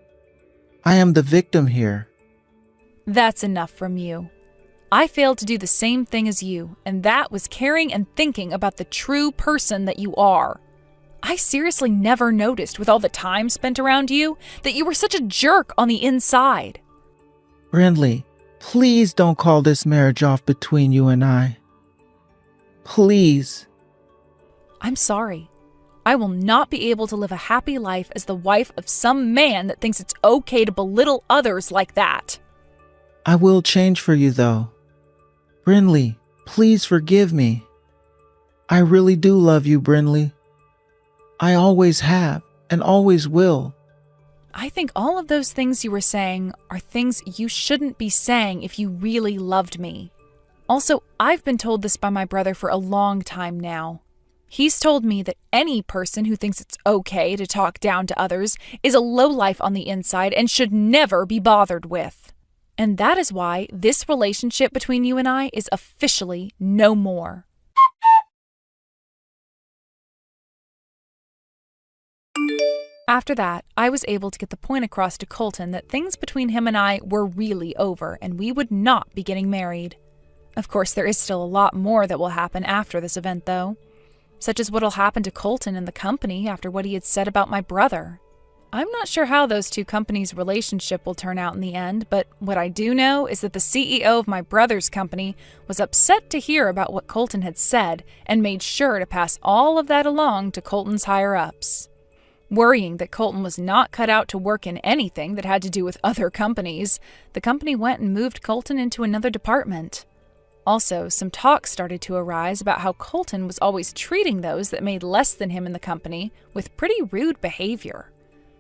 C: I am the victim here.
B: That's enough from you. I failed to do the same thing as you, and that was caring and thinking about the true person that you are. I seriously never noticed, with all the time spent around you, that you were such a jerk on the inside.
C: Brindley, please don't call this marriage off between you and I. Please.
B: I'm sorry. I will not be able to live a happy life as the wife of some man that thinks it's okay to belittle others like that.
C: I will change for you, though. Brindley, please forgive me. I really do love you, Brindley. I always have and always will.
B: I think all of those things you were saying are things you shouldn't be saying if you really loved me. Also, I've been told this by my brother for a long time now. He's told me that any person who thinks it's okay to talk down to others is a lowlife on the inside and should never be bothered with. And that is why this relationship between you and I is officially no more. After that, I was able to get the point across to Colton that things between him and I were really over and we would not be getting married. Of course, there is still a lot more that will happen after this event, though. Such as what'll happen to Colton and the company after what he had said about my brother. I'm not sure how those two companies' relationship will turn out in the end, but what I do know is that the CEO of my brother's company was upset to hear about what Colton had said and made sure to pass all of that along to Colton's higher-ups. Worrying that Colton was not cut out to work in anything that had to do with other companies, the company went and moved Colton into another department. Also, some talk started to arise about how Colton was always treating those that made less than him in the company with pretty rude behavior.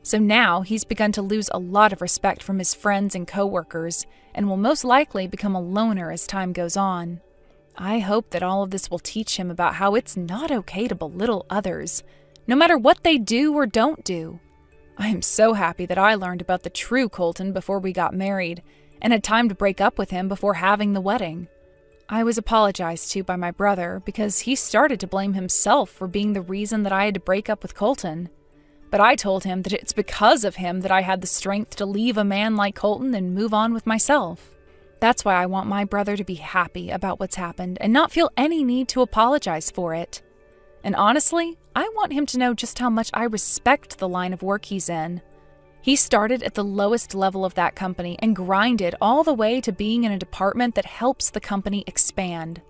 B: So now he's begun to lose a lot of respect from his friends and coworkers and will most likely become a loner as time goes on. I hope that all of this will teach him about how it's not okay to belittle others, no matter what they do or don't do. I am so happy that I learned about the true Colton before we got married and had time to break up with him before having the wedding. I was apologized to by my brother because he started to blame himself for being the reason that I had to break up with Colton. But I told him that it's because of him that I had the strength to leave a man like Colton and move on with myself. That's why I want my brother to be happy about what's happened and not feel any need to apologize for it. And honestly, I want him to know just how much I respect the line of work he's in. He started at the lowest level of that company and grinded all the way to being in a department that helps the company expand.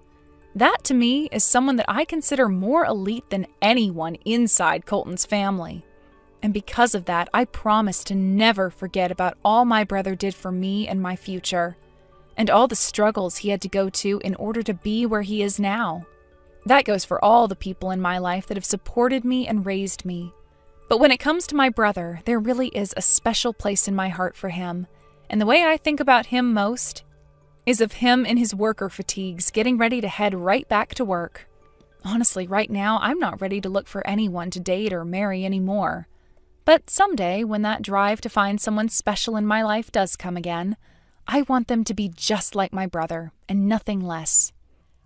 B: That, to me, is someone that I consider more elite than anyone inside Colton's family. And because of that, I promise to never forget about all my brother did for me and my future, and all the struggles he had to go to in order to be where he is now. That goes for all the people in my life that have supported me and raised me. But when it comes to my brother, there really is a special place in my heart for him, and the way I think about him most is of him in his worker fatigues getting ready to head right back to work. Honestly, right now, I'm not ready to look for anyone to date or marry anymore. But someday, when that drive to find someone special in my life does come again, I want them to be just like my brother and nothing less.